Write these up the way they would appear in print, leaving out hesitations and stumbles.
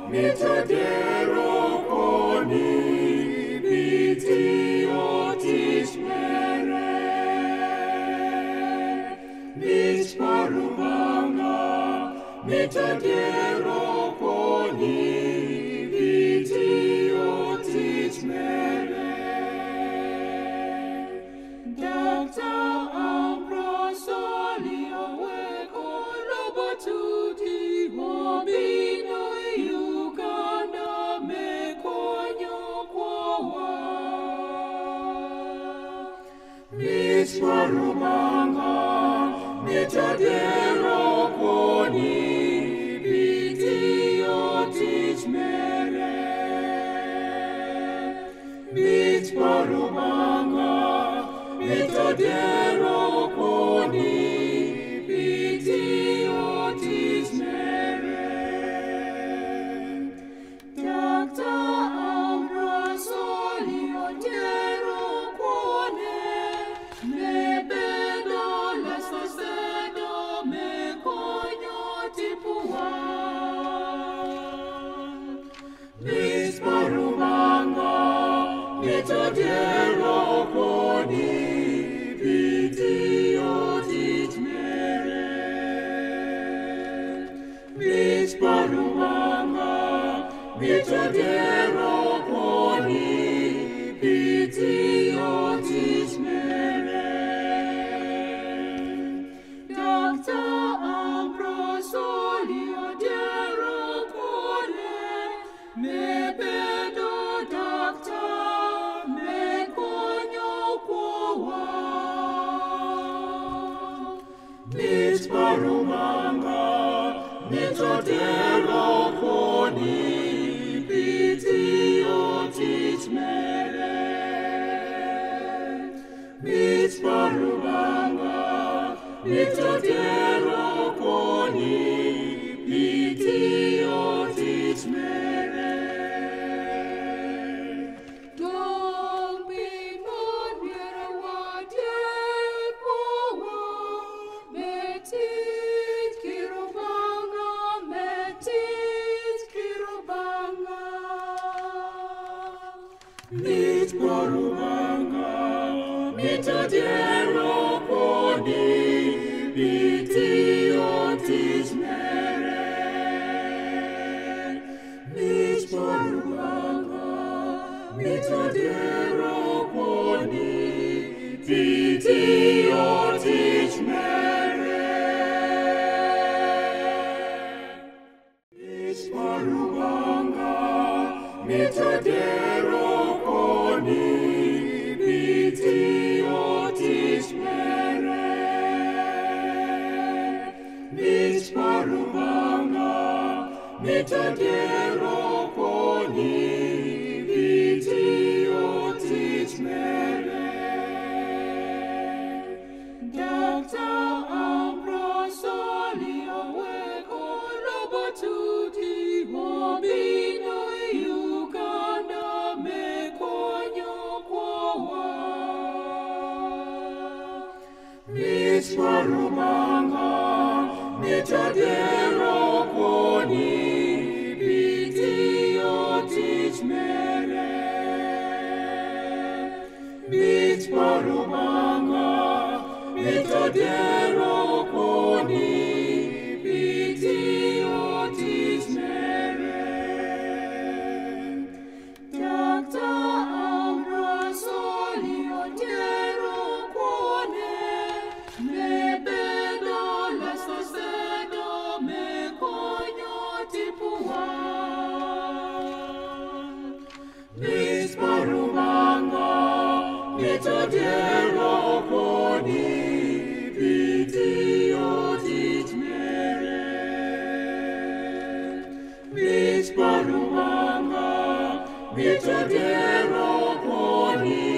mitadero koni, bitiotis mere. Mit parubanga, mitadero koni, bitiotis mere. Dacta amprosolio veco lobotuti mobino Uganda me conyo quoa. Mit parubanga, mitadero koni, bitiotis mere. Mit parubanga, mitadero koni, bitiotis mere. Dacta amprosolio dero quone, me bedo lesto sedo me conyo tipua. Mit parubanga, mitadero koni, bitiotis mere. Mit parubanga, mitadero koni, bitiotis mere. Dacta amprosolio dero quone, me bedo dacta me conyo quoa. Mit parubanga, mitadero koni, bitiotis mere. Mit parubanga, mitadero koni, bitiotis mere. Don't be moniera wade quoa, metit kirubanga, metit kirubanga. Mit parubanga, mitadero koni, bitiotis mere. Mit parubanga, mitadero koni, bitiotis mere. Mit parubanga, mitadero koni, bitiotis mere. Mit parubanga, mitadero koni, bitiotis mere. Dacta amprosolio veco lobotuti mobino Uganda me conyo quoa. Mit parubanga, mitadero koni, bitiotis mere. Mit parubanga, mitadero koni, bitiotis mere. Dacta amprosolio dero quone, me bedo lesto sedo me conyo tipua. Mit parubanga, mitadero koni, bitiotis mere. Mit parubanga, mitadero koni,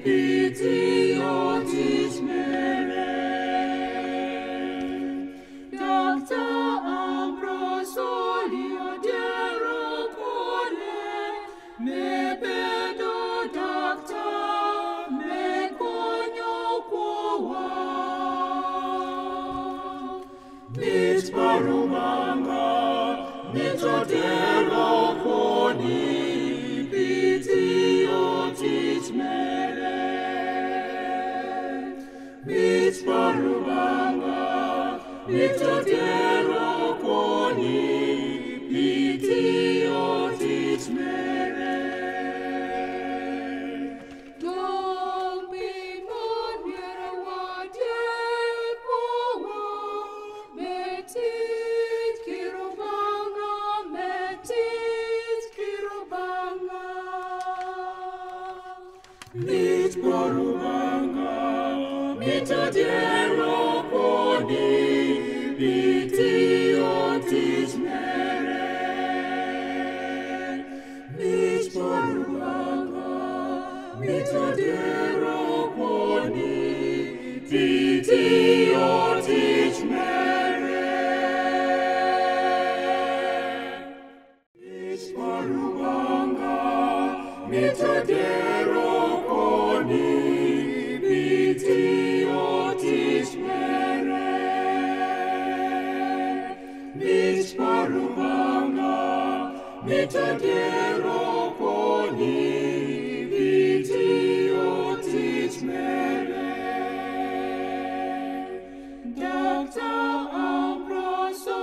bitiotis mere. Dacta amprosolio dero quone, me bedo dacta me conyo quoa. Mit parubanga, mitadero Mit Parubanga, mit Adiero Poni, Bitiotis Mere. Mit Parubanga, mit Adiero Poni, Bitiotis Mere. Mit Parubanga, mit Adiero Poni, Bitiotis Mere. Mit Parubanga, mit Adiero Poni, Bitiotis Mere. Doctor Ambrosio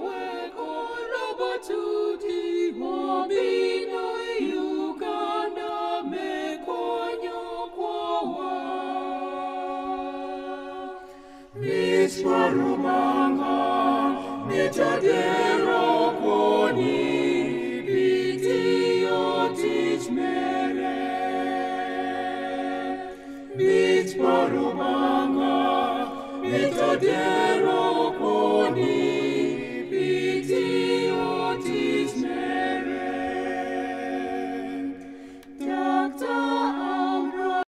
Weko Robatuti Mobino Uganda Mekonyo Kwawa. Mit Parubanga, mit Adiero Poni, Bitiotis Mere. Mit Parubanga, mit Adiero Poni, Bitiotis Mere. Doctor Ambrosio.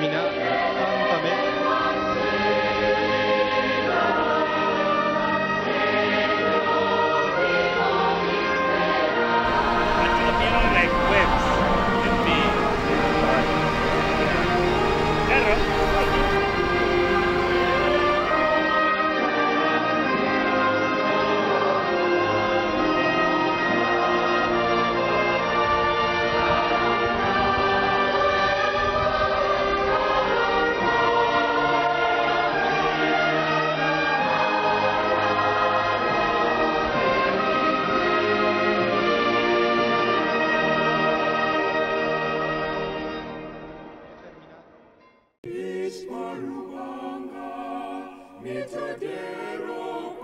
termina la famille. Appearing like webs in the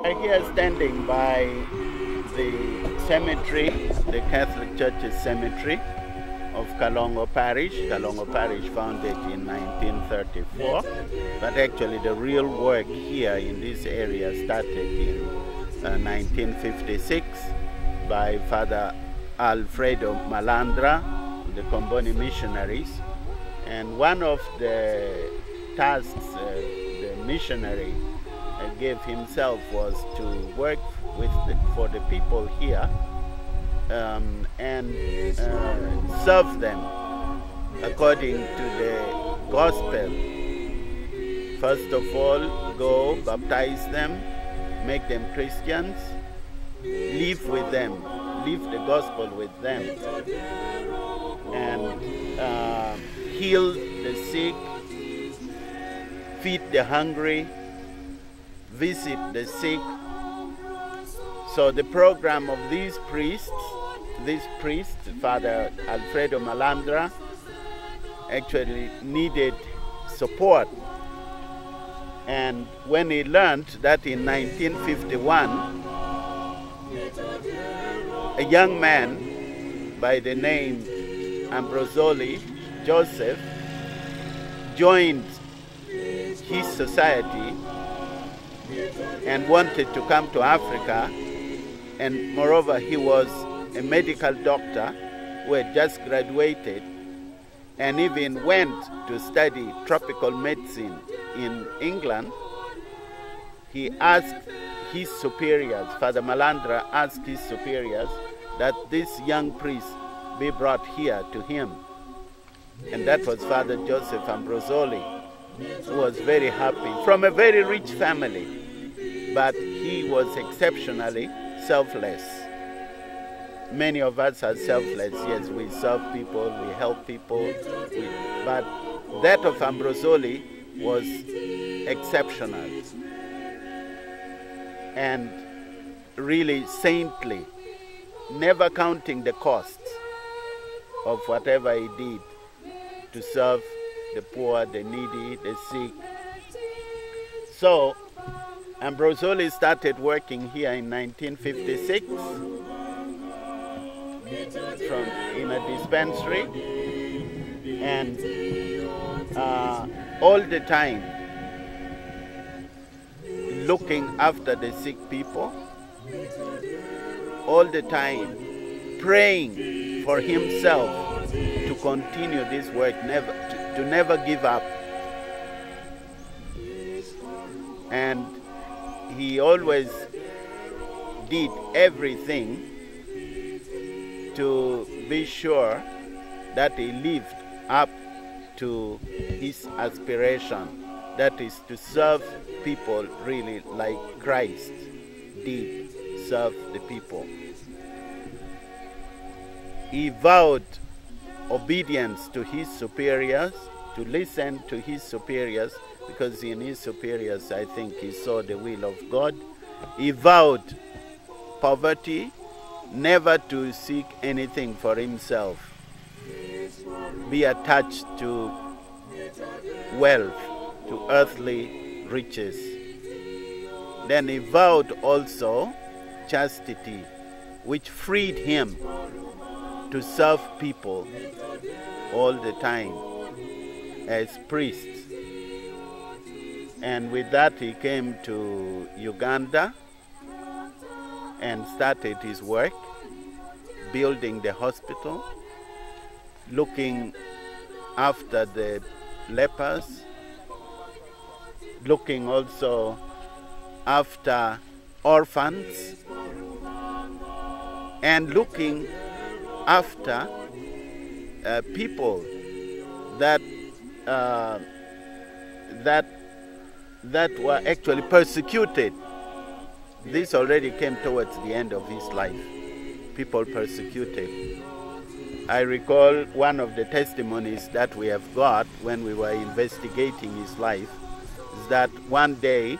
I'm here standing by the cemetery, the Catholic Church's cemetery of Kalongo Parish. Kalongo Parish founded in 1934, but actually the real work here in this area started in 1956 by Father Alfredo Malandra, the Comboni missionaries. And one of the tasks the missionary gave himself was to work with for the people here and serve them according to the gospel. First of all, go baptize them, make them Christians, live with them, live the gospel with them, and heal the sick, feed the hungry, visit the sick. So the program of this priest, Father Alfredo Malandra, actually needed support. And when he learned that in 1951, a young man by the name Ambrosoli Joseph joined his society and wanted to come to Africa, and moreover he was a medical doctor who had just graduated and even went to study tropical medicine in England. He asked his superiors, Father Malandra asked his superiors that this young priest be brought here to him. And that was Father Joseph Ambrosoli, who was very happy, from a very rich family, but he was exceptionally selfless. Many of us are selfless. Yes, we serve people, we help people, but that of Ambrosoli was exceptional and really saintly, never counting the costs of whatever he did to serve the poor, the needy, the sick. So Ambrosoli started working here in 1956 in a dispensary, and all the time looking after the sick people, all the time praying for himself to continue this work, to never give up. And he always did everything to be sure that he lived up to his aspiration, that is to serve people really like Christ did serve the people. He vowed obedience to his superiors, to listen to his superiors, because in his superiors, I think he saw the will of God. He vowed poverty, never to seek anything for himself, be attached to wealth, to earthly riches. Then he vowed also chastity, which freed him to serve people all the time as priest. And with that he came to Uganda and started his work, building the hospital, looking after the lepers, looking also after orphans, and looking after people that were actually persecuted. This already came towards the end of his life. People persecuted. I recall one of the testimonies that we have got when we were investigating his life is that one day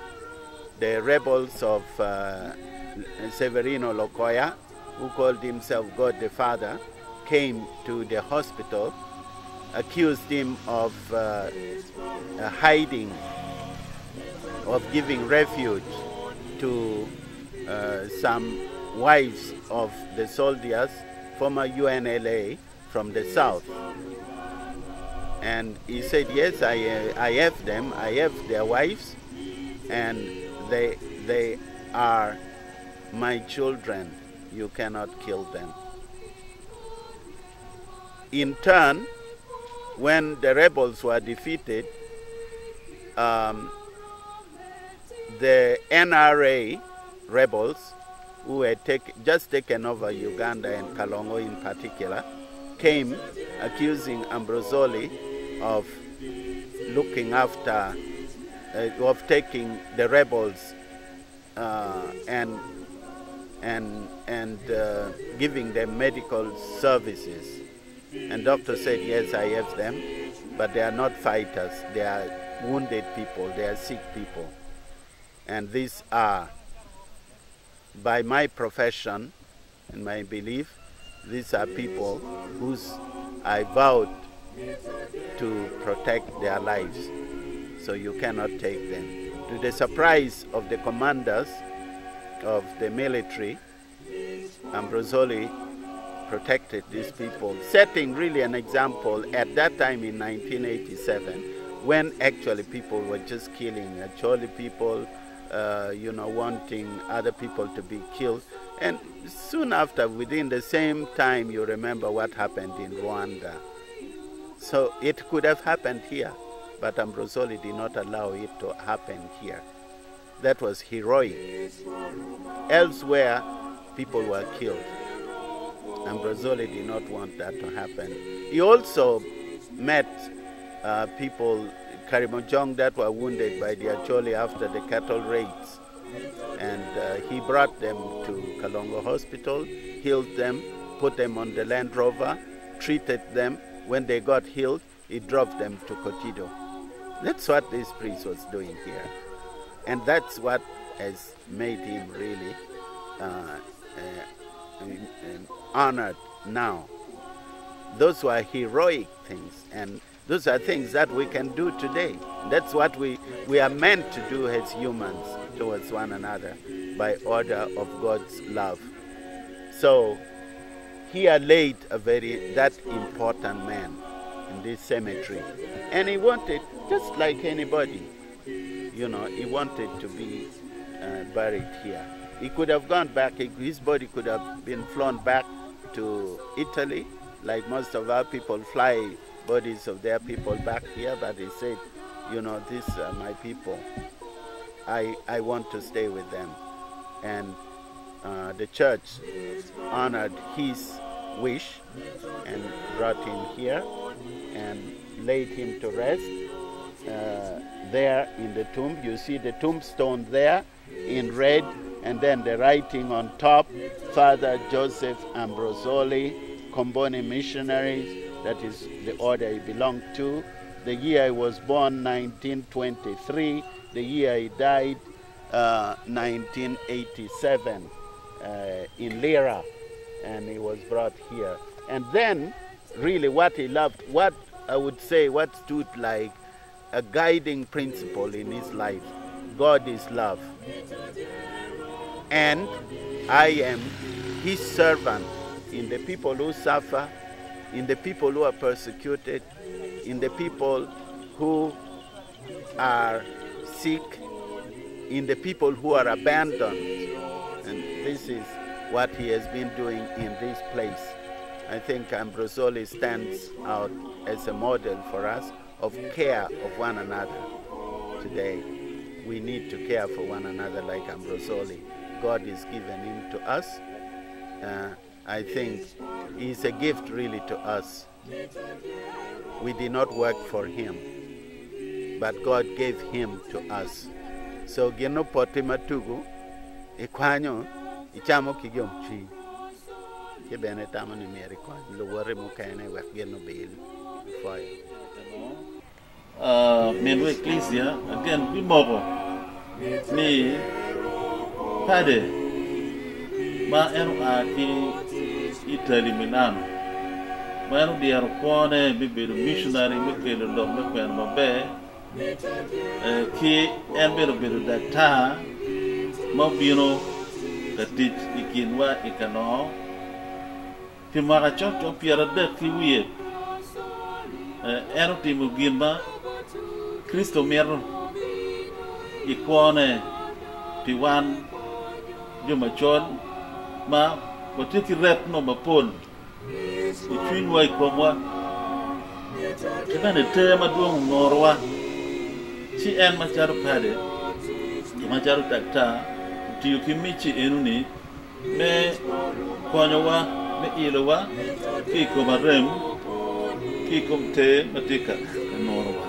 the rebels of Severino Lokoya, who called himself God the Father, came to the hospital, accused him of hiding, of giving refuge to some wives of the soldiers, former UNLA from the south. And he said, yes, I have them, I have their wives, and they are my children. You cannot kill them. In turn, when the rebels were defeated, the NRA rebels, who had just taken over Uganda and Kalongo in particular, came accusing Ambrosoli of looking after, of taking the rebels and giving them medical services. And doctor said, yes, I have them, but they are not fighters. They are wounded people. They are sick people. And these are, by my profession and my belief, these are people whose I vowed to protect their lives. So you cannot take them. To the surprise of the commanders of the military, Ambrosoli protected these people, setting really an example at that time in 1987, when actually people were just killing Acholi people, wanting other people to be killed. And soon after, within the same time, you remember what happened in Rwanda. So it could have happened here, but Ambrosoli did not allow it to happen here. That was heroic. Elsewhere, people were killed. Ambrosoli did not want that to happen. He also met people, Karimojong, that were wounded by the Acholi after the cattle raids. And he brought them to Kalongo Hospital, healed them, put them on the Land Rover, treated them. When they got healed, he drove them to Kotido. That's what this priest was doing here. And that's what has made him really honored now. Those were heroic things, and those are things that we can do today. That's what we are meant to do as humans towards one another by order of God's love. So here laid that important man in this cemetery. And he wanted, just like anybody, he wanted to be buried here. He could have gone back, his body could have been flown back to Italy, like most of our people fly bodies of their people back here, but he said, these are my people. I want to stay with them. And the church honored his wish and brought him here and laid him to rest there in the tomb. You see the tombstone there in red, and then the writing on top, Father Joseph Ambrosoli, Comboni Missionaries, that is the order he belonged to. The year he was born, 1923. The year he died, 1987, in Lira, and he was brought here. And then, really what he loved, what I would say, what stood like a guiding principle in his life, God is love. And I am his servant in the people who suffer, in the people who are persecuted, in the people who are sick, in the people who are abandoned. And this is what he has been doing in this place. I think Ambrosoli stands out as a model for us of care of one another today. We need to care for one another like Ambrosoli. God is given him to us. I think he's a gift really to us. We did not work for him, but God gave him to us. So gino potima tugu ikwanyo ichamo kigom chi. Kibene tamo ni mieri kwa luwari mukene wek gino bil fire. Menu Ecclesia again bimogo ni pade ma enu aki Italy Milano ma enu di arpone bibiru missionary mikelo lo mekwen mabe ki enbero biru data ma bino katit ikinwa ikano ki mara chocho piara de ki wiye enu timu gimba Kristo mero ikone tiwan juma chon ma botiki rep no mapon ichwin wa ikomwa kibane tema duong norwa chi en macharo pade macharo takta tiyo kimichi enuni me konyowa me ilowa kikomarem kikomte matika norwa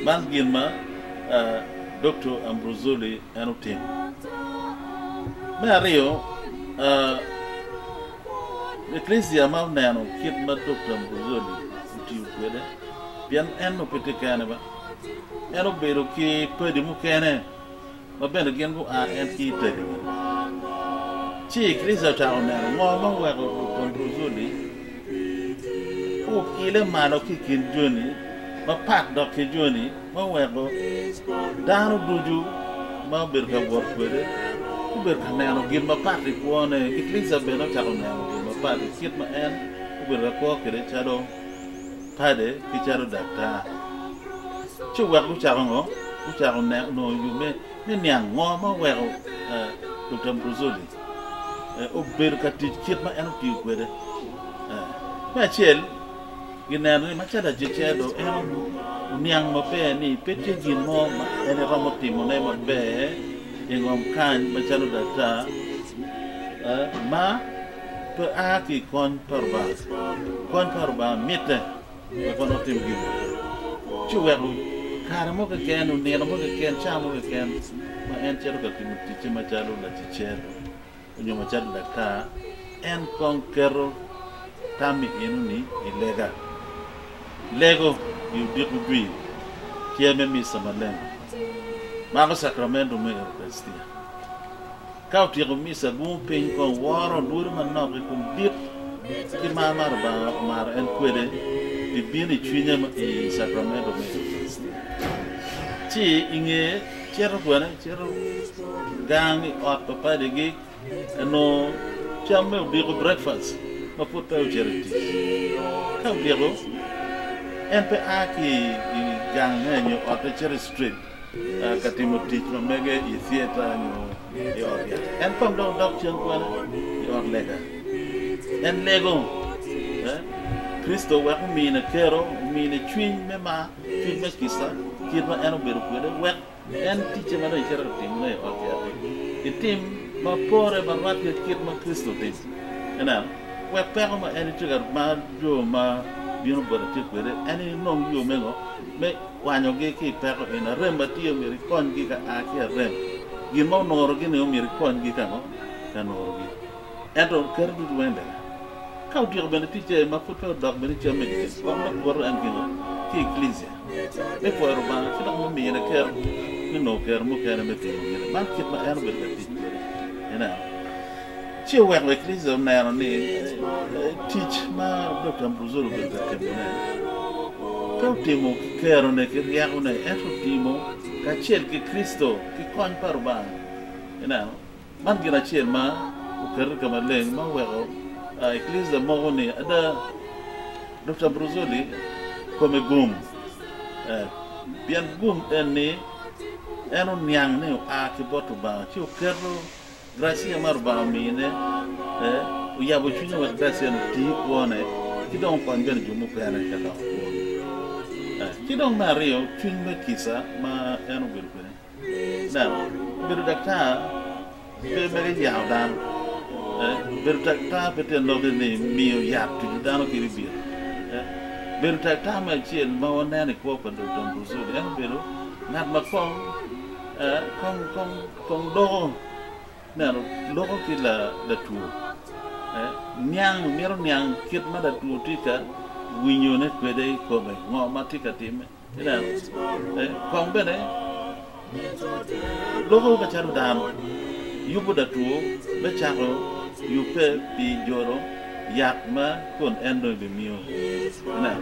man gilma Dr. Ambrosoli anutim Mario Ecclesia ma nano kit ma Dr. Ambrosoli utiu kwede pian enno petekane ba eno bero ki pedi mukene ma bende gen bu a en ki tedi chi Ecclesia ta onero mo ma wa Dr. Ambrosoli o ile mano ki kin joni ma pak dok ki joni ma wego dano duju ma berka bor kwede ku berka nano gin ma pak ko ne Ecclesia be no ta onero gin ma pak kit ma en ku berka ko kede chado pade ki chado dakta chu wego charongo ku charo ne no yume ni nyang ngo ma wego Dr. Ambrosoli o berka kit ma en ti kwede ma chel ginero ma chada jechedo niang mabe ni peti gin mo ma ene ramotimo ne mabe ingom kan ma chalo data ma pe aki kon parba mite ma kono tim gin chuweru karamo ke ken ni mo ke ken chamo ke ken ma en chero ka tim ti ma chalo la jechedo onyo ma chalo data en konkero tami inuni ilega Lego you did agree. Kiame misa malem. Mama Sacramento me Eucharistia. Kau tiago misa gum pen kon waro dur man no kum dit ki mama ba mar en kwede di bini chwinya e Sacramento me Eucharistia. Chi inge chero buena chero gangi ot papa de gi no chamme bi breakfast ma puta Eucharistia. Kau tiago NPA ki gang nyo Orchard Street katimoti no mege I theater no yoria en pom do dok chen kwana yor lega en lego Kristo wa mi na kero mi na twin mema twin me kisa kit ma eno beru kwede wa en tiche ma do chero tim ne okia itim ma pore ma wat kit ma Kristo tim ena wa pero ma en tugar ma jo ma bino borati kwede ani nong yo mengo me wanyo ge ki pero ina remba tio mi kon gi ka aki rem gi mo noro gi ne mi kon gi ka no ka noro gi edo kerdu wende ka udir ben tiche ma foto dog ben tiche me gi ko ma bor an gi no ki Ecclesia me por ba ti dog mo mi ne ker ni no ker mo ker me ti gi ma kit ma er ben ti ena Ci wek Ecclesia na ni teach ma Dr. Ambrosoli be temune. Ka timo kero ne ke riago ne eto timo ka chel ke Kristo ki kon parba. Ena man gira chel ma u ker ka maleng ma wego Ecclesia mo ne ada Dr. Ambrosoli come gum. Bien gum ene eno nyang ne a ke botu ba ci kero Gracia marba mine uya bo chunya wa gracia no ti kuone ki don kon ben jumu pere ka do Ki dong Mario twin me kisa ma eno beru bene. Now, beru dakta be mere yaw dan. Beru dakta bete no ni mio yap tu dano kiri bir. Beru dakta ma chien ma wana ni ko pa do don buzu eno beru ngat ma kong do. Now, logo ki la tu. Nyang mero nyang kit ma da tu tika winyo ne kwede ko be ngo ma tika time ina kong be ne logo ka charu dam yubu da tu be charo yupe pi joro yak ma kon endo be mio ina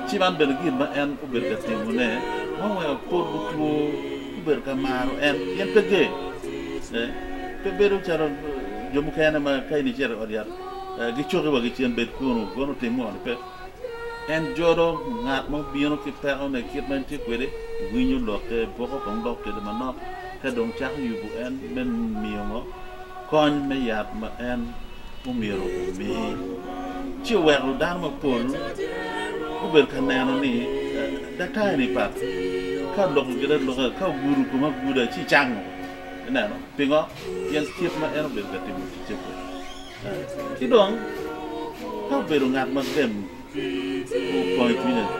chi ban be gi ma en u ber ka timu ne mo wa por bu tu u ber ka maro en yen pe ge pe beru charo jomu kana ma kai ni chero odiar gi choge wa gi chen bet kono timu on pe en joro ngat mo bieno ki pe on e kit man ti kwede winyo loke boko kong loke de manok ka dong chak yubu en men miongo kon me yap ma en umiro mi chi weru dan ma pol uber kanano ni dakta ni pat ka lok gida lok ka guru kuma guda chi chang na no pingo yen kit ma en ber gatim ti chepo ki dong ka beru ngat ma dem point minute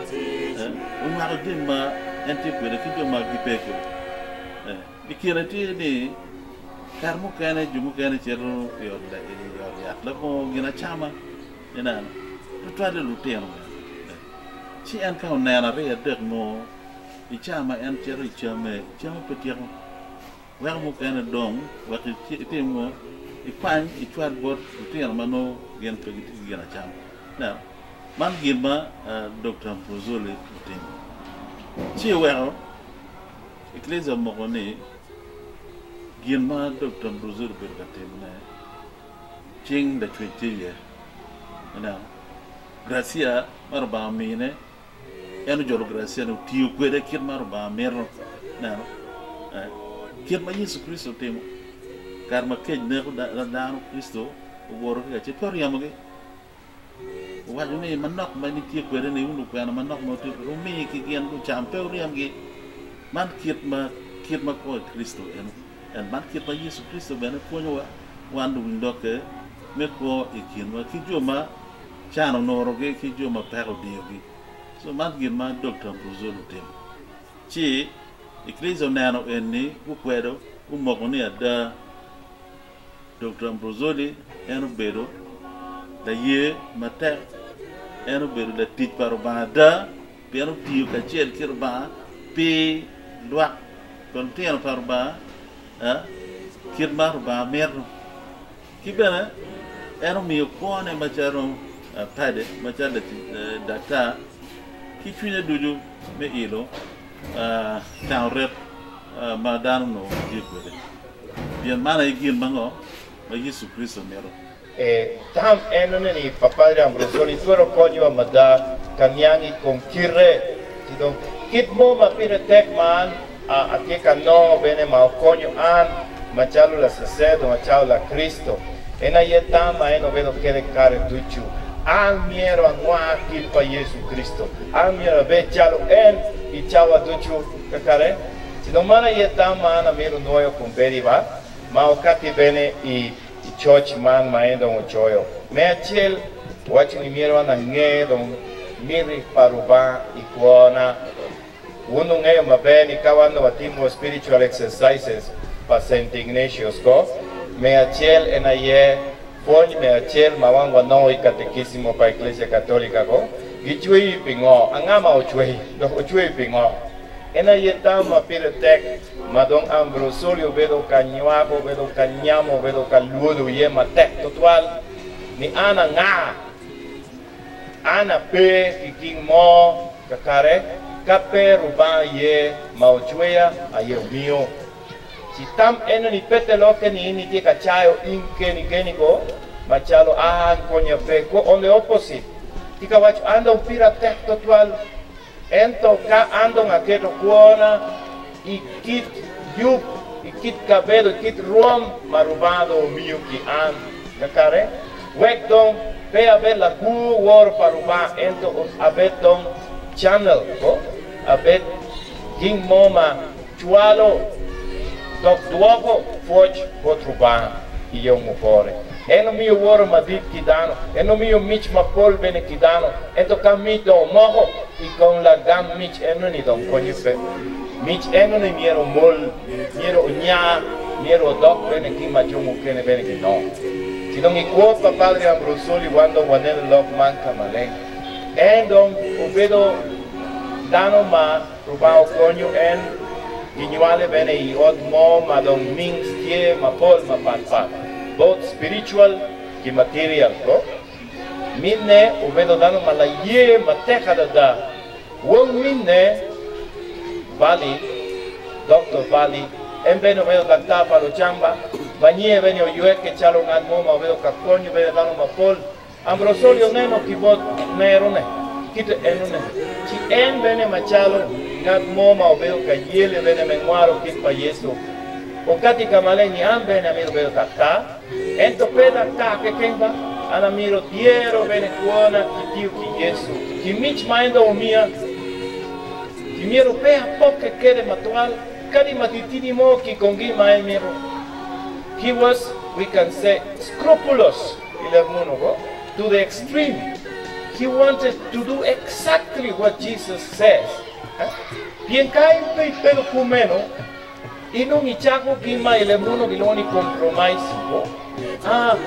ngaro dem ma antipo de kijo ma gipeko dikira ti ni karmu kana jumu kana chero yo ya la ko gina chama ina to twade luteno chi an ka na na re de mo i chama en chero chama petier wa mu kana dong wa ti ti mo i pan i twad bot luteno mano gen pegiti gina chama na man gima Dr. Mbuzuli Putin. Chi wero Ecclesia Mogoni gima Dr. Mbuzuli Bergatim ne ching da twitiye na gracia marba mine eno jolo gracia no tiu kwede kir marba mero na kir ma Yesu Kristo temo karma kej ne da da Kristo woro ga ci tor yamoge wajу ni manok mani tie kwere ni unu kwena manok mo tu rumi ki gian ku champe uriam gi man kit ma ko Kristo en man kit ma Yesu Kristo bene ponyo wandu windoke me ko ikin wa ki joma chano noro ge ki joma pero dio gi so man gi ma Dr. Mbuzuli tem chi Ecclesia nano enni ku kwedo ku moko ni ada Dr. Mbuzuli eno bedo da ye mata eno beru da tit parba da pero tiu ka cher kirba pe lwa kon tieno parba kirma ba mer kibena eno mi ko ne macharo pade machada data ki chune duju me ilo taw rep madano no dikwede bien mana igin mango ma Yesu Kristo mero tam enone ni Padre Ambrosoli tuero konyo amada kanyangi con kirre tidong kitmo mapire tekman ake kano bene ma konyo an machalo la sacerdo machalo la Cristo ena yetama eno vedo kere kare duchu an miero anwa kipa Yesu Cristo an miero be chalo en i chawa duchu kakare tidong mana yetama ana miero noyo con beriba ma okati bene i church man maendo ngochoyo me achel wachi ni miero na ngedo miri paruba ikuona uno ngeyo mabeni kawando watimo spiritual exercises pa Saint Ignatius go me achel enaye pon me achel mawangwa no i catequismo pa Iglesia Católica go gichui pingo angama ochwei do ochwei pingo ena yetama piretek madong Ambrosoli bedo kanyabo bedo kanyamo bedo kaludo yema tek total ni ana nga ana pe kiking mo kakare kape ruba ye mauchwea aye mio si tam ena ni pete loke ni tie kachayo inke ni geniko machalo konya pe ko on the opposite tika wacho anda piretek total ento ka ando ngaketo kuona ikit yup ikit cabelo ikit ruam marubado mio ki an kakare wekdong pe abel la ku war paruba ento abetong channel ko abet ging moma chualo tok duogo fuoch botruba iyo mufore eno mio woro madit kidano eno mio mich mapol bene kidano ento kamito moho ikon la gam mich eno ni don konyupe mich eno ni miero mol miero nya miero dok bene kima jomo kene bene kino sidong ikuo pa Padre Ambrosoli wando wanel lok manka maleng endong ubedo dano ma rubao konyo en ginyuale bene I od mo madong mings tie mapol mapat both spiritual ki material ko minne ubedo dano malaye mateja da wong minne Vali Dr. Vali embeno vedo kanta palo chamba banye bene oyue ke chalo ngan mo ma vedo kakonyo vedo dano mapol Ambrosoli oneno kibot nerone kite enune chi en bene machalo ngat mo ma vedo kayele bene menguaro kit pa Yesu o kati kamale ni ambene amiro vedo kata ento peda ka ke kenba ana miro diero bene kuona kitiu ki Yesu ki mich maendo umia ki miro pea poke kere matual kadi matitini mo ki kongi mae miro he was, we can say, scrupulous to the extreme. He wanted to do exactly what Jesus says. Bien kain pe pero kumeno inong ichako kima elemuno giloni compromise ko.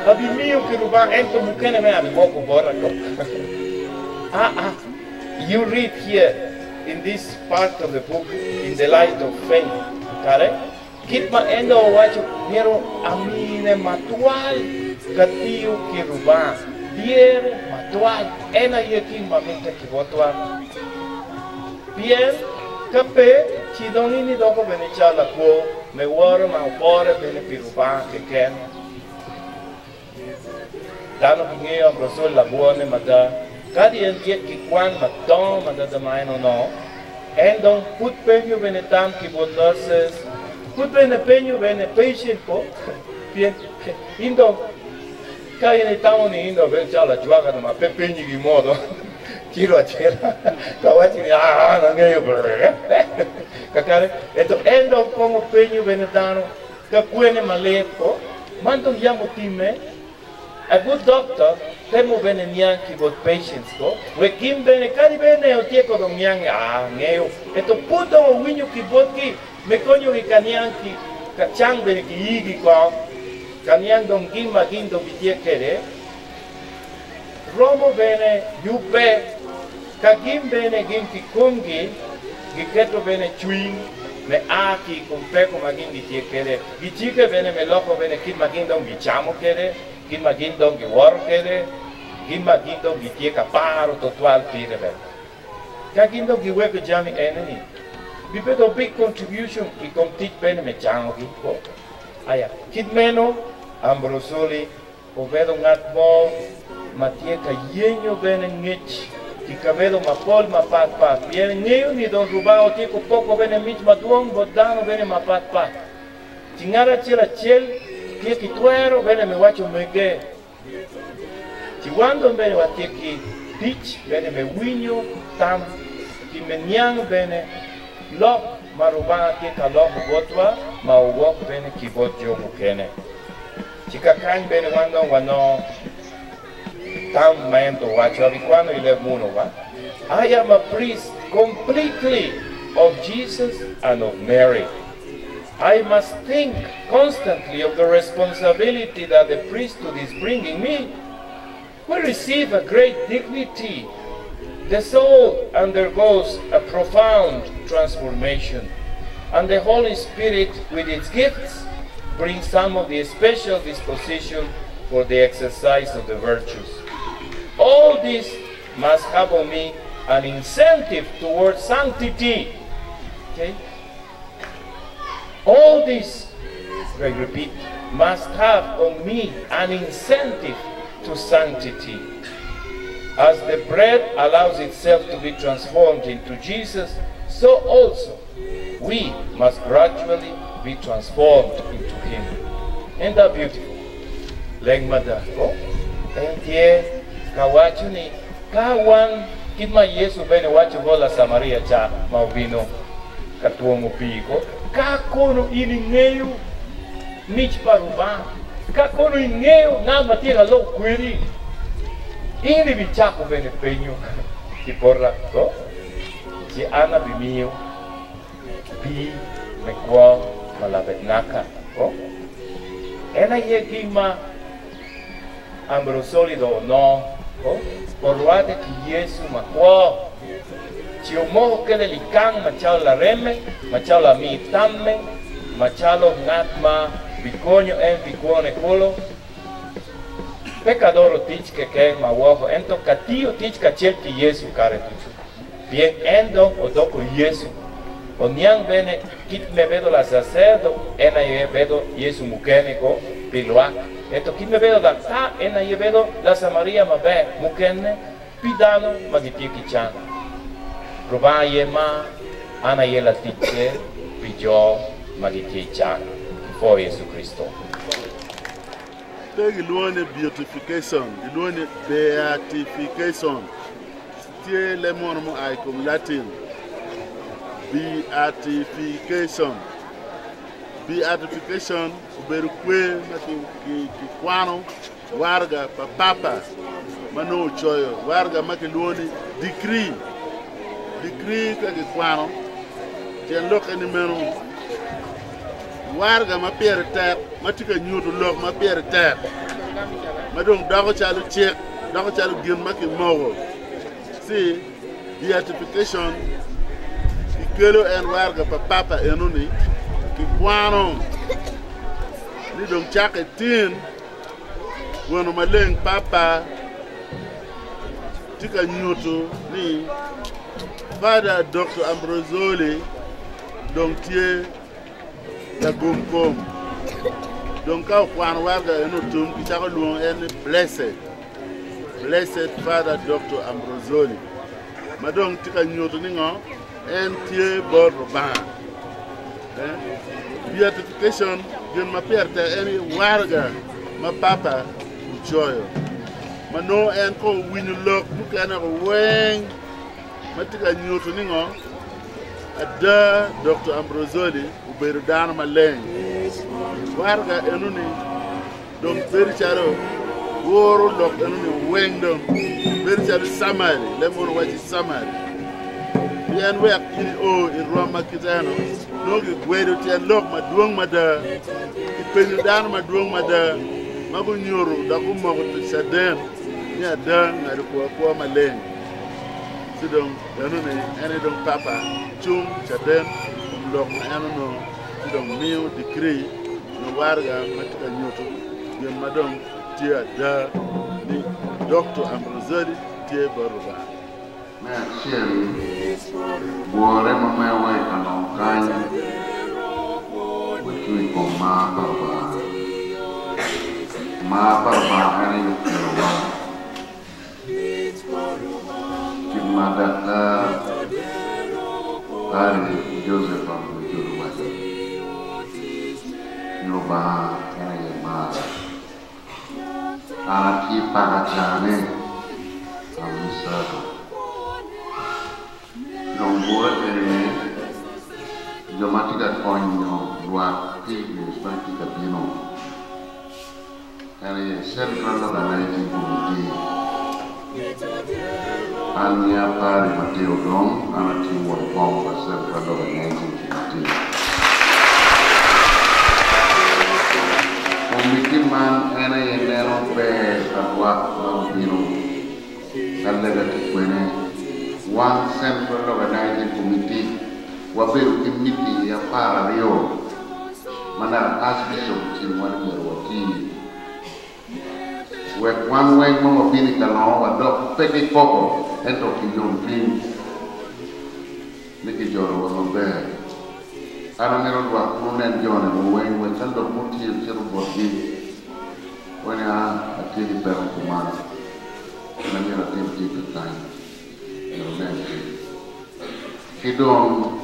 Abimio kiruba ento mukene me abiboko bora ko. You read here in this part of the book, in the light of faith, correct? Kitma endo wacho miro amine matual katiu kiruba. Bien matual ena yekin maminte kibotwa. Bien kape chidoni ni doko benichala ko me wara ma bore bene piruba ke ken. Dano kinge Ambrosoli la buone mada kadi en yet ki kwan madon mada da maino no. Endon put penyo bene tam ki bot nurses put bene penyo bene patient ko. Bien indo kaya ni tamo ni indo ben chala juaga ma pepenyi gi modo. Kiro achera kawachi ni nangeyo kakare eto endo como penyo benedano kakuene malepo mando yamo time a good doctor temo bene nyanki bot patients ko we kim bene kari bene o tieko do nyangi ngeyo eto puto o winyo ki botki me konyo ki kanyanki kachang bene ki yigi ko kanyang dong gimma gindo bitiekere romo bene yupe kagim bene ginti kungi giketo bene chwing me aki kumpeko magindi tiekere gichike bene me loko bene kit magindong gichamo kere kit magindong giwor kere kit magindong gitieka paro totual pire bene kagindong giweko jami eneni bipedo big contribution ki komtit bene me chango giko aya kit meno Ambrosoli obedo ngat mo matieka yenyo bene ngech Kikabedo mapol mapat bien ngeo ni don rubao tiko poko bene mich maduong bodano bene mapat tingara chela chel tie kituero bene me wacho mege tiwando bene watieki pitch bene me winyo tam kimenyang bene lok marubana tika lok botwa ma uwok bene kibotyo mukene chikakany bene wano tam maento wacho abikwano ile muno wa I am a priest completely of Jesus and of Mary. I must think constantly of the responsibility that the priesthood is bringing me. We receive a great dignity. The soul undergoes a profound transformation, and the Holy Spirit with its gifts brings some of the special disposition for the exercise of the virtues. All this must have on me an incentive towards sanctity. Okay? All this, I repeat, must have on me an incentive to sanctity. As the bread allows itself to be transformed into Jesus, so also we must gradually be transformed into Him. Isn't that beautiful? Lengmada ko, entie kawachu ni kawan Kitma Yesu bene wacho gola Samaria cha maubino katuongo piko. Ka kono ini ng'eyo mich paruba. Ka kono ing'eyo ng'ama tiega lo kwiri. Ini bichako bene penyo. Kiporra ko. Si ana bimiyo. Bi mekwa malabet naka. Ko. Ena ye kima Ambrosoli do no. Ko. Porruate ki Yesu makwa. Chiomo kele likang machao la reme, machao la mi tamme, machalo ngatma biconyo en bicone colo. Pecadoro tich que ma woho ento katio tich kachel ki Yesu kare tuchu. Bien endo odoko Yesu. Oniang bene kit me vedo la sacerdo ena ye vedo Yesu mukene ko piloak. Eto kit me vedo da ta ena ye vedo la Samaria mabe mukene pidano magipiki chan. Provaye ma ana ye la tiche pijo magipiki chan for Yesu Kristo. Tegi luone beautification, luone beatification. Tie le mormo ai comme latin. Beatification. Beatification uberu kwe maki kwano warga papa mano choyo warga maki luone decree kaki kwano tien loke ni meno warga ma pier ter matika nyuto lok ma pier ter madong dago chalu chek dago chalu gin maki mogo si beatification ikelo en warga papa enuni ki kwano ni dong chake tin wono maleng papa tika nyuto ni Father Dr. Ambrosoli donc tie la gomkom donc ka kwan warga eno tum ki chako luon en blessed Father Dr. Ambrosoli madong tika nyoto ni ngo en tie bor ba beatification gen ma perte en warga ma papa uchoyo mano en ko winu lok mukana ko weng matika nyoto ni ngo ada Dr. Ambrosoli uberu dana maleng warga enuni dom bericharo woro lok enuni wengdom bericharo samari lemon wachi samari bien wek ini o in Roma kitano nogi gwedo tien lok maduong mada ipenyu dana maduong mada mabu nyoro da ko mo ko saden ni ada ngari ko maleng sidong enuni ene dong papa chung saden lok enono sidong miu decree no warga matika nyoto gen madong tia da ni Dr. Ambrosoli tie baruba na chiel buore mamewe anokanya wikui ko ma barba ene yukirowa kimadaka Ari Joseph Ambrosoli Yoba ene ma Anaki pagachane Amisado Nombor ene Jomatika konyo Luar Piglis Matika Pino Ene Central Organizing Committee Ania Pari Mateo Dom Anaki Wapong Central Organizing Committee Komitmen ene yenero pe atwa mabiro kalega tikwene one central organizing committee waberu committee ya para rio mana archbishop chimwani merwaki we one way mo bini kano wadok peke koko ento kinyon pin niki joro wabe ana nero dwa kunen jone wen we tando muti chero bodi wana atiri pero kumana na mira tempo de time no men kidong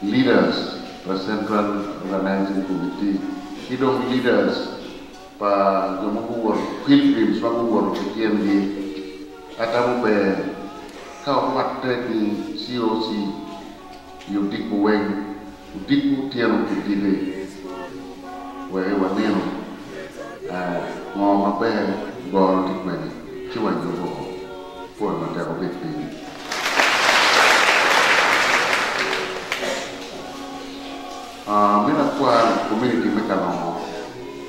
leaders for central organizing committee kidong leaders pa jomo war pilgrims pa war kiendi atamu be Kau matre di COC yudik weng udik tiang utile wewe waneno ngoma be gol tikmeni chiwa yugo por mate ko bepi mina kwa community mekanongo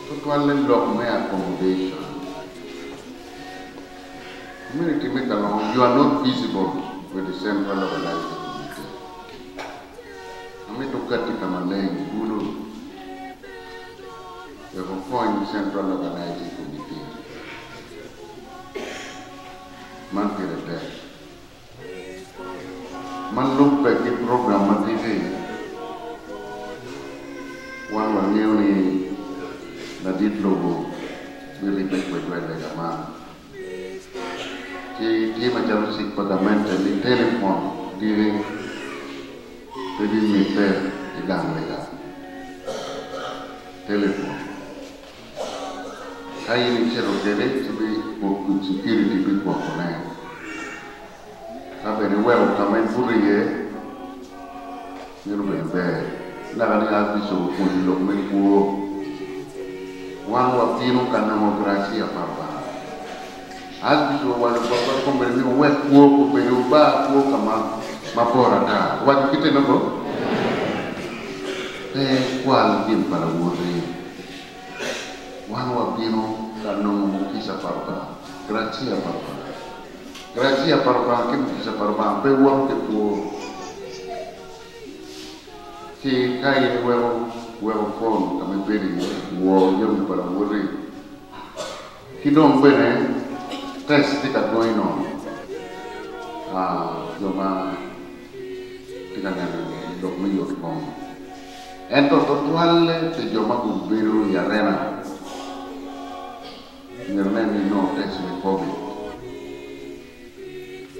tutuan lok me accommodation community mekanongo you are not visible with the central organized community kami tukati kama leng dulu we have point central organized committee man kira man look back the program man TV one one ni na dit logo really back with the man dia macam si pagamento di telepon di meter di gang lega telepon kai ni cero kere sebi buku security big work na sabe ni well kamen furiye ni ro be la ga ni abiso ko ni lo men ko wan wa tino kana demokrasia papa abiso wala papa ko men ni we ko be ba ko kama mapora da wa kite no ko kwal din para wuri wan wa tino kana kisa papa gracia papa kim kisa papa be wo ke ko si kai huevo con kami beri wo yo para wuri kidong bene test tika going on yo ma tika ngani dok mi yo con ento totuale te yo ma gumbiru ya rena nirne no test mi covid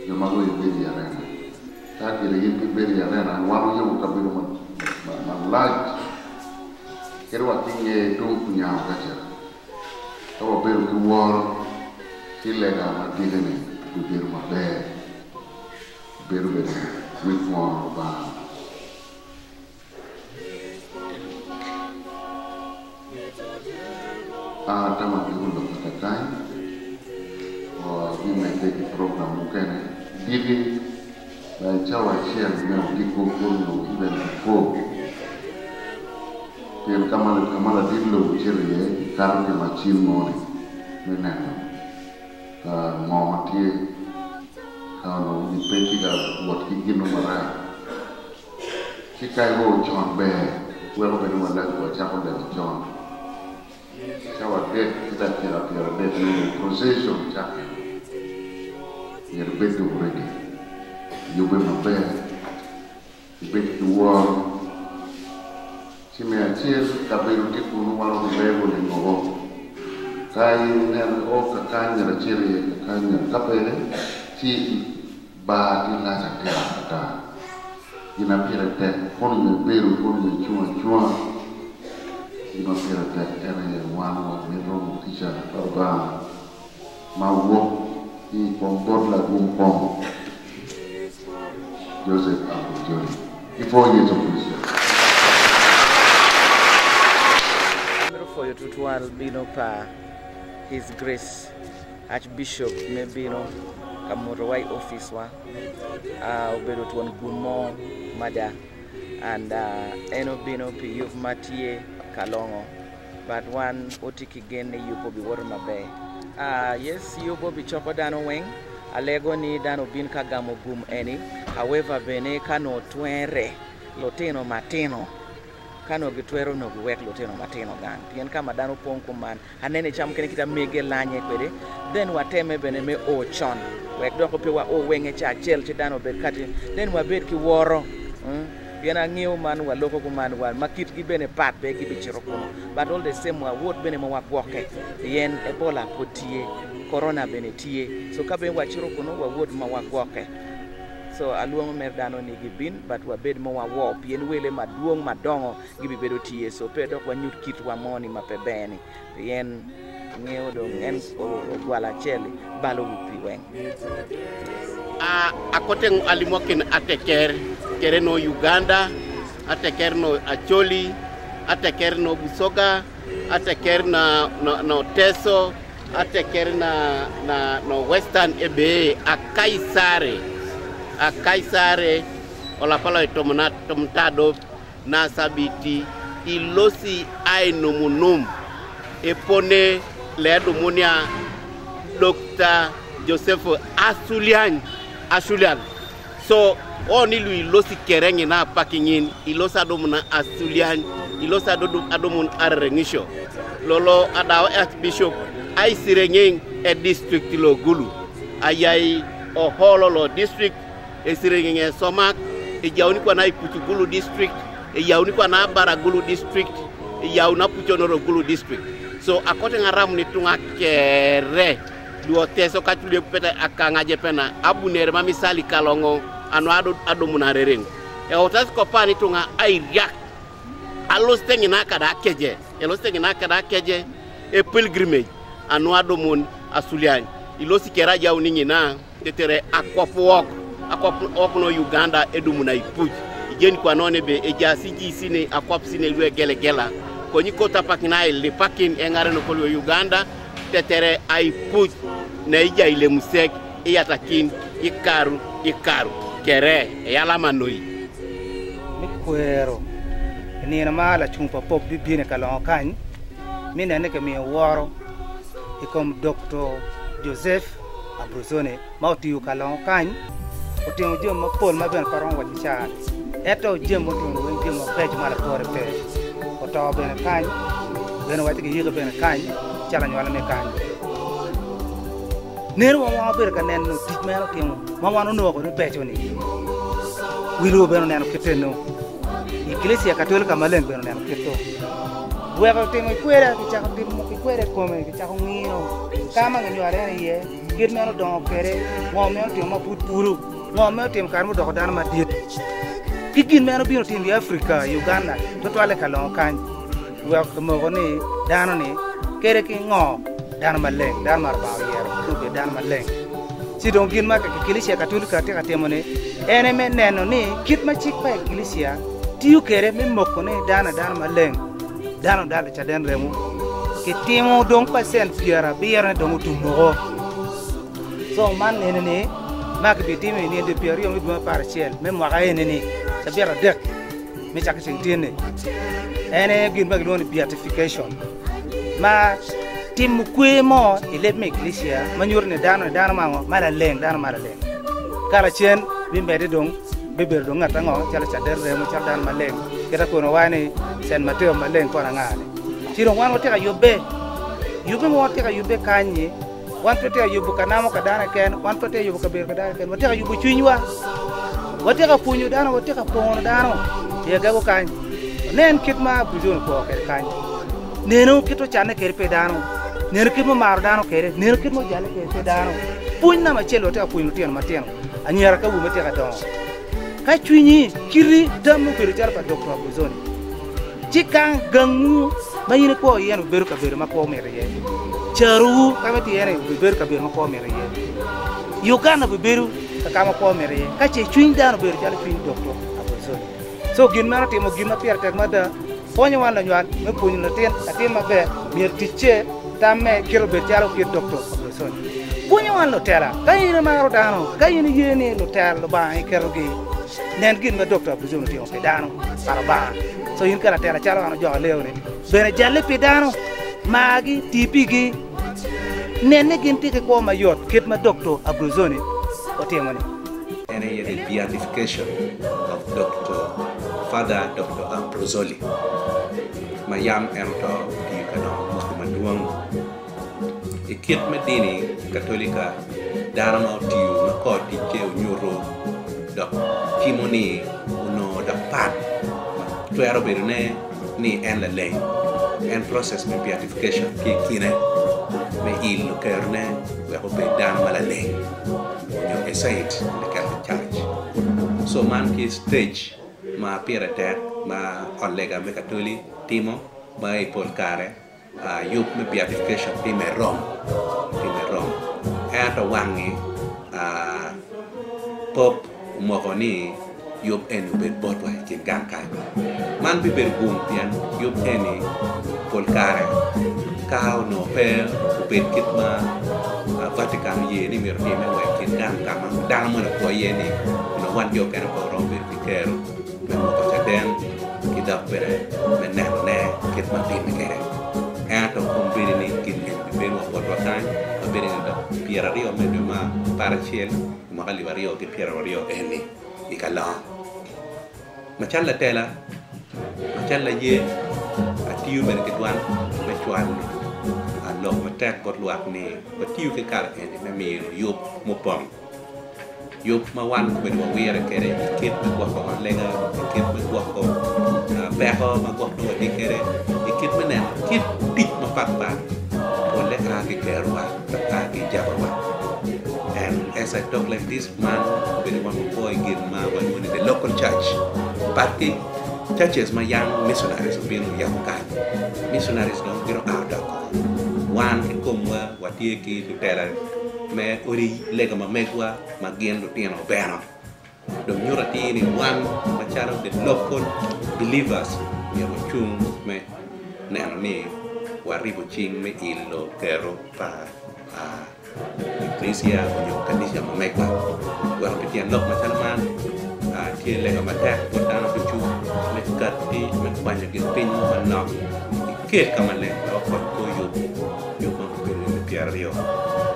yo ma go beri ya rena ta kire yin beri ya rena waru yo kabiru large kero wakinge tung punya kaca tawa beru ki wor silega ma digene du beru ma beru with more ba tama ki hulo katakai o di mete ki program mukene digi chawa share me di ko no even before Pil kamala dillo ciri kar ke machin mori meneno ka ngomati ka no ni peti ga wat ki gino mara ki kai ho John be we ko ben wala ko cha ko de John chawa de kita kira de no procession cha yer betu ready you be my best betu war si me achir kabelo tipo no walo bebo le ngogo kai ne o ka kanya ra chiri kanya kapele si ba di la ta ina pira te kon me beru kon me chua ina pira te ere wano me ro tisha arba ma wo i kon la gumpon Joseph Abujoli before you to please for you to bino pa His Grace Archbishop mebino kamurowai office wa obedo tuon gumo mada and eno bino pi yuf matie kalongo but one otiki gene yupo bi wor mabe yes yupo bi choko dano weng alego ni dano bin kagamo gum eni however bene kano twere loteno matino kano gitwero no giwek loteno matino gan tien kama dano pong kuman anene cham kene kita mege lanye kwede then wateme bene me ochon wek doko pe wa o wenge cha chel che dano bed kati then wabed ki woro yana ngiu man wa loko kuman wa makit gi bene pat be gi bichiro kuno but all the same wa wot bene mo wa gwoke yen ebola potie corona bene tie so kabe wa chiro kuno wa wot ma wa gwoke so aluongo mer dano ni gibin but wabed mo wa wo pien wele maduong madongo gibi bedo tie so pedo kwa nyut kit wa moni mapebeni yen ngeo dong en o gwala cheli balo upi weng akoten alimokin ateker kere no Uganda, ateker no Acholi, ateker no Busoga, ateker no Teso, ateker no Western Ebe, akaisare olapalo tomtado na sabiti ilosi aino munum epone ledo munia Dr. Joseph Asulian. So oni lu ilosi kerengi na pakingin ilosa domuna Asulian ilosa adomun arrengisho lolo adaw Archbishop ay sirengeng e district lo gulu ayai o hololo district e sirengeng e Somak e jawni ko na Puchugulu district e yawni ko na Baragulu district e yawna Puchonoro Gulu district. So akote ngaram ni tunga kere duo teso kachule peta akanga jepena abunere mami sali kalongo anu ado munarering e otas ko pani tunga airak alos tengina kada keje e pilgrimage anu ado mun Asulian ilosi kera jawni ngina tetere akwapo no Uganda edumuna ipuj ijeni kwa none be ejasiji sine akwap sine lwe gela konyi kota pakina ile pakin engare no kolo Uganda tetere aipuj na ija ile musek iyatakin ikaru kere yala manoi mikwero ni na mala chumpa pop bibine kalon kan mina ne ke mi woro ikom Dr. Joseph Abruzone mauti kalon kan otin jom ma pol ma ben paron wa cha eto jom otin wen jom pej mala pore pe oto ben kan ben wati ke yiga ben kan chala nyala me kan nero wa ber ka nen no tit melo timo ma wano no ko becho ni wilo ben nen keteno iglesia católica malen ben nen keto buego timo kuera ki cha timo ki kuera come ki cha ngino kama ngi are ye kir melo don kere mo melo timo putpuru mo melo timo karmu do dan ma diet kigin melo bino tim di Africa Uganda to tole kalon kan buego mo ni dano ni kere ki ngo dan maleng dan mar ba yero to be dan maleng si don gin ma ka iglesia católica te ka temone ene men neno ni kit ma chik pa iglesia tiu kere me moko ne dana maleng dano dala cha den remu ke timo don pasen piara biara don tumo so man nene ne ma ke bitime ni de piari o mi duma partiel me mo ga ene ni sa biara dek me cha ke sentene ene gin ba gin beatification ma tim kwe mo ile me iglesia manyor ne dano mango mala leng kala chen bimbe de dong beber dong ngata ngo chala cha der remu cha dan maleng kera kono wani sen Mateo maleng kona ngale siro wan wote ka yube mo wote ka yube kanye wan wote ka yubu kanamo kadana ken wan wote yubu kaber kadana ken wote ka yubu chunywa wote ka punyu dano wote ka pono dano ye gago kanye nen kitma bujun ko ke kanye neno kito chane kere pe dano neno kitmo mar dano kere neno kitmo jale kere pe dano punya ma chelo wote ka punyu tien matien anyara ka wu mete ka don ka chunyi kiri damu beru chal pa Dr. Abruzone chikang gangu mayine ko yenu beru ka beru ma ko mere ye charu kamati yene beru ka beru ma ko mere ye Uganda beru ka kama ko mere ye ka che chuny dano beru chal chuny Dr. Abruzone so gin mara timo gin ma pier tek mada ponyo wan la nywan me punyo na tin ma be mier tiche tamme kiro beru chal ki Dr. Abruzone punyo wan lo tera kayine maro dano kayine yene lo tera lo ba ikero gi nen gin ma Dr. Abruzone timo pe dano para so yin kala tera chalo ano jo lewne bene jalle pe dano magi tipigi nenne gin tike ko ma yot ket ma Dr. Abruzone o timo ni ene yede beatification of Father Dr. Abruzone mayam ento di kana maduang ikit medini katolika darama tiu na ko di ke nyuro da kimoni uno da pat to ero berune ni en la lei en process me beatification ki kine me il kerne we ho be dan mala lei you decide the Catholic Church so man ki stage ma pirate ma collega me cattolic timo ma e polcare yup me beatification ti me rom e to wangi pop moko ni yob en ubet botwa kin gang kai man bi ber gum pian yob eni pol kare kao no per ubet kitma Vatican ye ni mir ni me we kin gang kama dang mo na ko ye ni no wan yo kan ko ro ber pikero me mo ko chaden kita pere me ne kitma bi me kere to kombiri ni kin be mo botwa kan be ni do Piera Rio me ma para ciel ma kali Rio ke Piera Rio eni ikala machala tela machala ye atiu men ke tuan me tuan alok matek kot luak ni atiu ke kar eni me mi yup mo pom yup ma wan ko be mo wiere kere kit me ko ko lega kit me ko ko be ko ma ko do ni kere kit me ne kit tit ma pat pa ole ka ke kerwa ka ke jabarwa. And as I talk like this, man, very one boy again, man, when in the local church, party churches, my young missionaries have been young guy. Missionaries don't get out of one in Comwa, what ye to tell me, Uri, Legama Megua, Magian Lutino Bano. The murati in one, my child, the local believers, me chung, me, Nani, Waribu Ching, me illo, Kero, pa, Iglesia punya kanisa mereka. Orang petian lok macam mana? Dia lega mata, kita nak cuci, mereka di banyak gilpin mana. Ikat kamalan, orang koyup, yup mampu Piera Rio.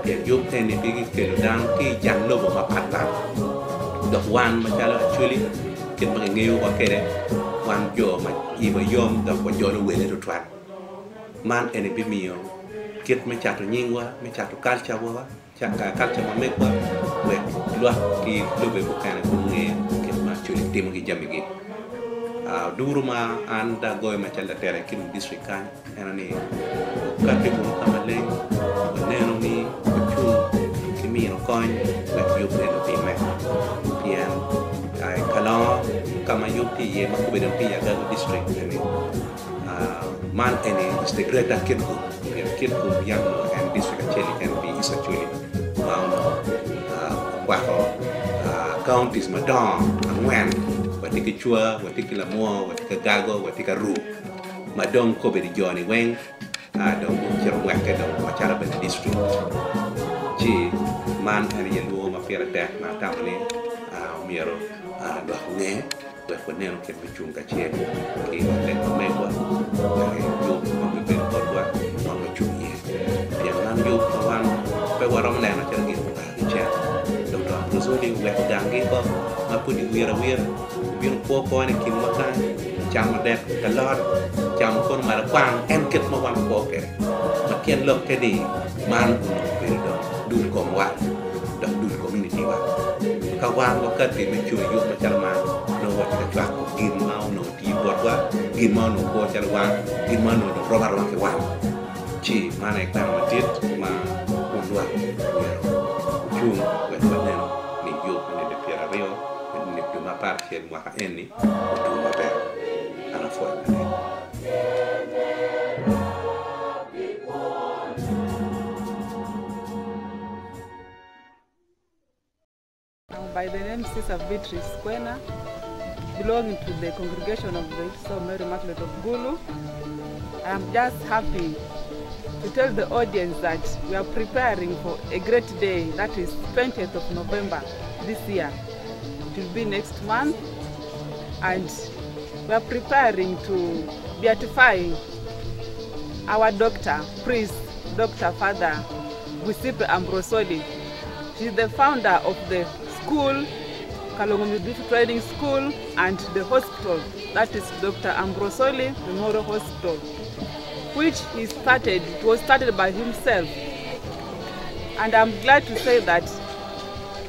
Dia yup ni pergi ke ladang ke yang lobo mapatah. Dok wan macam actually kita mengenai wakere wan jo macam ibu yom dok wan jo lu wele tu tuan. Man ini bimio. Kit me chatu nyingwa me chatu culture wa chaka culture ma mekwa we lwa ki lobe ko kana ko nge kit ma chuli timo gi jamigi duru ma anda goy ma chala tere kin district kan enani katti ko kamale neno mi chu kimi no coin la yo prendo pi me pian ai kala kama yo ti ye ma ko be pi ya ga district ni man any is the greater kitku yang and district actually can be is actually counties madam angwan watika chua watika lamo watika gago watika ru madam ko be joni wen dom chero wake dom machara be district ji man and yelu ma fira dak ma tamne miero do nge we ko neno ken be chunga che ki le ko me ko yo ko be be ko wa ma chungi ya nan yo ko wan pe warom le na chen gi che Dr. Ambrosoli we dangi ko ma pudi wira bin ko ni kin ma kan cham de kalor cham kon ma kwang en ket ma wan ko ke ma ken lok ke di man be do dul ko wa do dul community wa ka wan ko ka ti me chu yo ma charma no wa ka chwa ko gin mau no ti bot wa gin mau no ko char wa gin mau no robar wa ke wa chi mana ek tan matit ma undwa chung we ko ne ni yo ne de Piera Rio ni de ma parte mo ka eni to ma be ana fo By the name Sister Beatrice Kwena, belonging to the congregation of the So Mary Immaculate of Gulu. I am just happy to tell the audience that we are preparing for a great day, that is 20th of November this year. It will be next month, and we are preparing to beatify our doctor, priest, Dr. Father Giuseppe Ambrosoli. She is the founder of the school, Kalongo Midwifery Training School, and the hospital, that is Dr. Ambrosoli Memorial Hospital, which he started. It was started by himself. And I'm glad to say that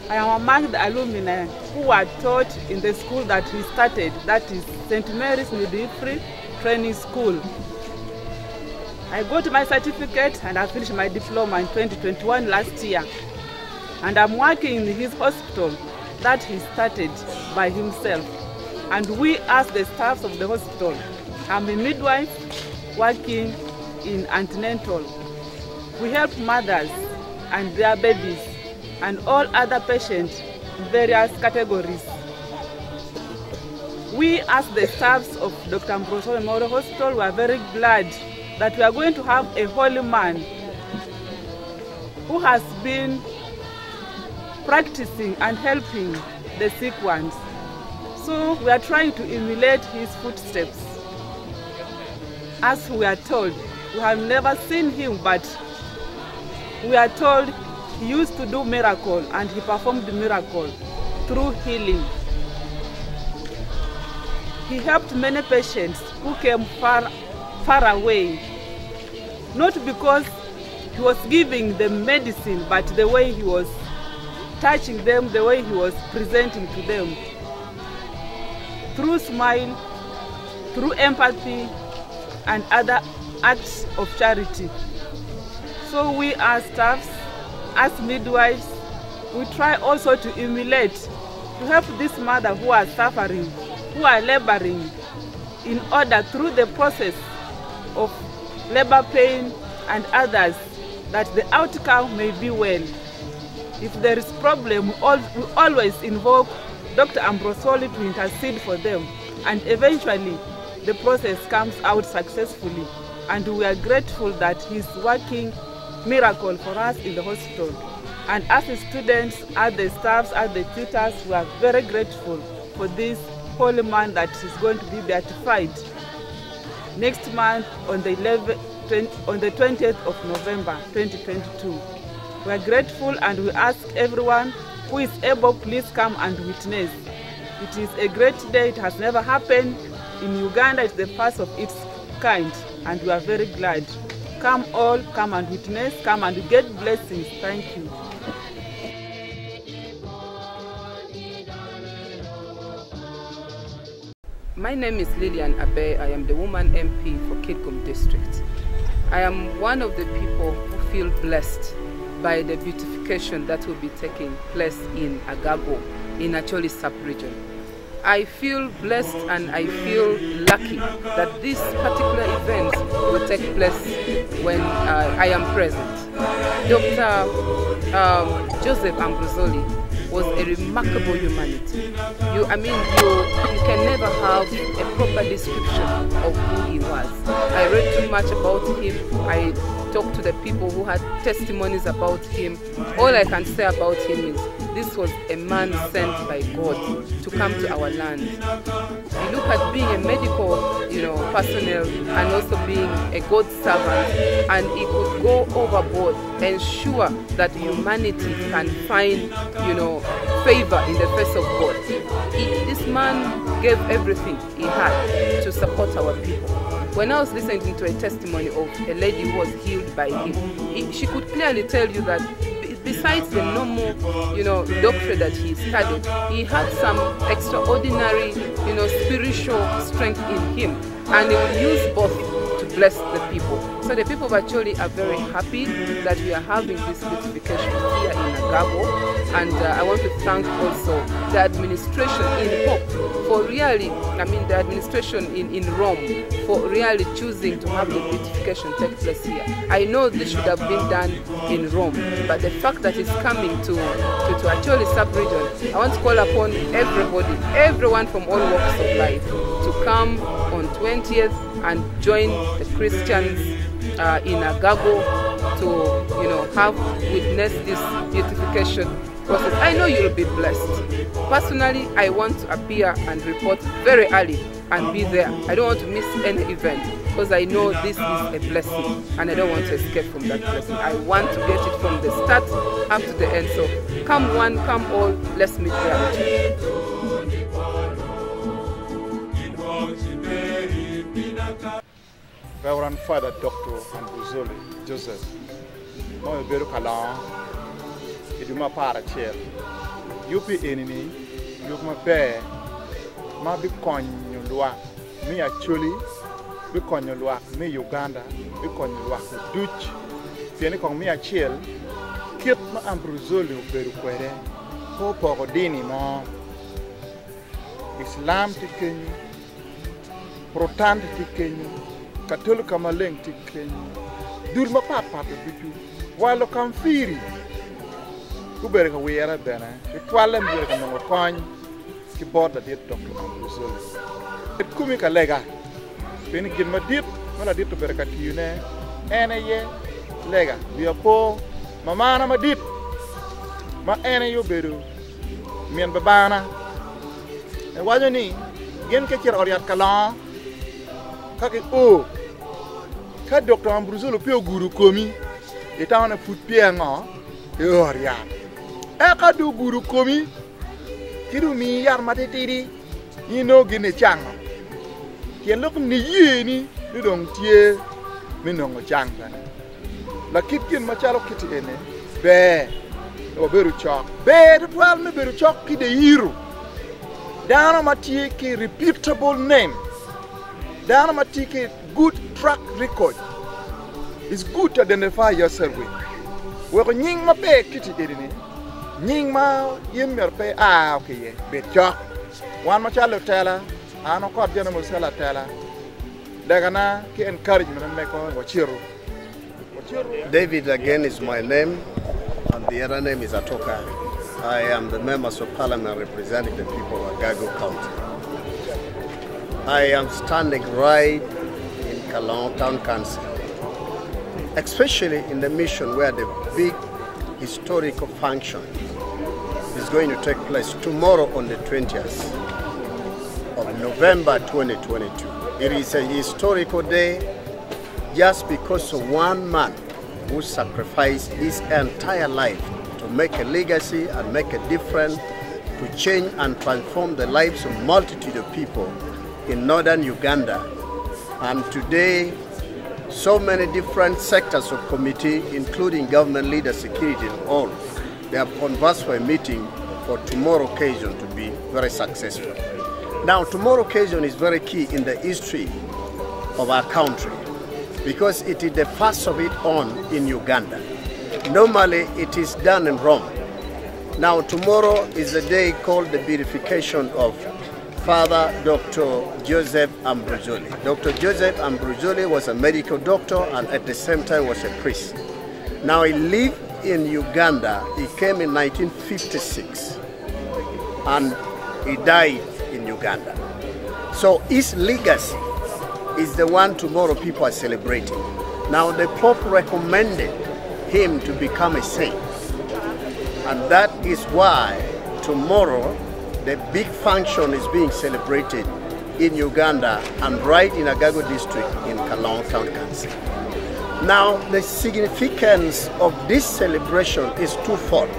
I am among the alumni who are taught in the school that he started, that is St. Mary's Midwifery Training School. I got my certificate and I finished my diploma in 2021 last year. And I'm working in his hospital that he started by himself. And we, as the staffs of the hospital, I'm a midwife working in antenatal. We help mothers and their babies and all other patients various categories. We, as the staffs of Dr. Ambrosoli Memorial Hospital, were very glad that we are going to have a holy man who has been practicing and helping the sick ones. So we are trying to emulate his footsteps. As we are told, we have never seen him, but we are told he used to do miracle and he performed miracle through healing. He helped many patients who came far away, not because he was giving them medicine, but the way he was touching them, the way he was presenting to them. Through smile, through empathy, and other acts of charity. So we as staffs, as midwives, we try also to emulate, to help this mother who are suffering, who are laboring, in order through the process of labor pain and others, that the outcome may be well. If there is problem, we always invoke Dr. Ambrosoli to intercede for them, and eventually the process comes out successfully, and we are grateful that he's working miracle for us in the hospital. And as the students, as the staffs, as the tutors, we are very grateful for this holy man that is going to be beatified next month on the 20th of November 2022. We are grateful, and we ask everyone who is able, please come and witness. It is a great day. It has never happened in Uganda. It's the first of its kind, and we are very glad. Come all, come and witness, come and get blessings. Thank you. My name is Lillian Abe. I am the woman MP for Kitgum District. I am one of the people who feel blessed by the beautification that will be taking place in Agago, in Acholi sub-region. I feel blessed and I feel lucky that this particular event will take place when I am present. Dr. Joseph Ambrosoli was a remarkable humanity. You can never have a proper description of who he was. I read too much about him. I talked to the people who had testimonies about him. All I can say about him is this was a man sent by God to come to our land. You look at being a medical, personnel, and also being a God servant, and he could go overboard, ensure that humanity can find, favor in the face of God. This man gave everything he had to support our people. When I was listening to a testimony of a lady who was healed by him, she could clearly tell you that besides the normal, doctrine that he studied, he had some extraordinary, spiritual strength in him, and he would use both to bless the people. So the people of Acholi are very happy that we are having this beautification here in Agago, and I want to thank also the administration in Hope for really, the administration in Rome for really choosing to have the beautification take place here. I know this should have been done in Rome, but the fact that it's coming to Acholi sub-region, I want to call upon everybody, everyone from all walks of life, to come on 20th and join the Christians in Agago to, have witnessed this beautification process. I know you'll be blessed. Personally, I want to appear and report very early and be there. I don't want to miss any event because I know this is a blessing and I don't want to escape from that blessing. I want to get it from the start up to the end. So come one, come all, let's meet there. Reverend Father Dr. Ambrosoli Joseph, moi beru kala iduma para chair. Yupi enini, yukma be, ma bi konyo lwa, mi Acholi, bi konyo lwa, mi Uganda, bi konyo lwa Dutch, fieni kong mi Achiel, kit ma Ambrosoli beru kwere, ho poko dini mo, Islam ti Kenya, Protestant ti Kenya, Katolika maleng ti Kenya, dur ma papa bitu, walo kamfiri, ku ber ka wera bena e twalem ber ka no kon ki borda dit Dr. Ambrosoli et kumi ka lega ben gin ma dit mala dit to ber ka tiune ene ye lega bi po mama na ma dit ma ene yo beru mien babana e wajo ni gen ke cer oriat kala ka ke o ka Dr. Ambrosoli pe guru komi e tawna fut pienga e oriat e ka du guru komi kiru mi yar matitiri ni no gine changa kien lok ni yeni du dong tie mi no changa la kit kin machalo kiti ene be o beru chok be de twal me beru chok ki de hero dana matie ki reputable name dana matie ki good track record. It's good to identify yourself with. We ko nying ma be kiti ene nying ma yemmer pe okay be chok wan ma chalo tela ano ko jena mo sala tela daga na ki encouragement me ko wachiro. David again is my name, and the other name is Atoka. I am the members of parliament representing the people of Agago County. I am standing right in Kalong Town Council, especially in the mission where the big historical function is going to take place tomorrow on the 20th of November 2022. It is a historical day just because of one man who sacrificed his entire life to make a legacy and make a difference, to change and transform the lives of multitude of people in northern Uganda. And today, so many different sectors of committee, including government leaders, security and all, they have conversed for a meeting for tomorrow occasion to be very successful. Now, tomorrow occasion is very key in the history of our country, because it is the first of it on in Uganda. Normally, it is done in Rome. Now, tomorrow is a day called the beatification of Father Dr. Joseph Ambrosoli. Dr. Joseph Ambrosoli was a medical doctor and at the same time was a priest. Now, he lived in Uganda. He came in 1956 and he died in Uganda. So his legacy is the one tomorrow people are celebrating. Now the Pope recommended him to become a saint, and that is why tomorrow the big function is being celebrated in Uganda and right in Agago district in Kalong Town Council. Now the significance of this celebration is twofold.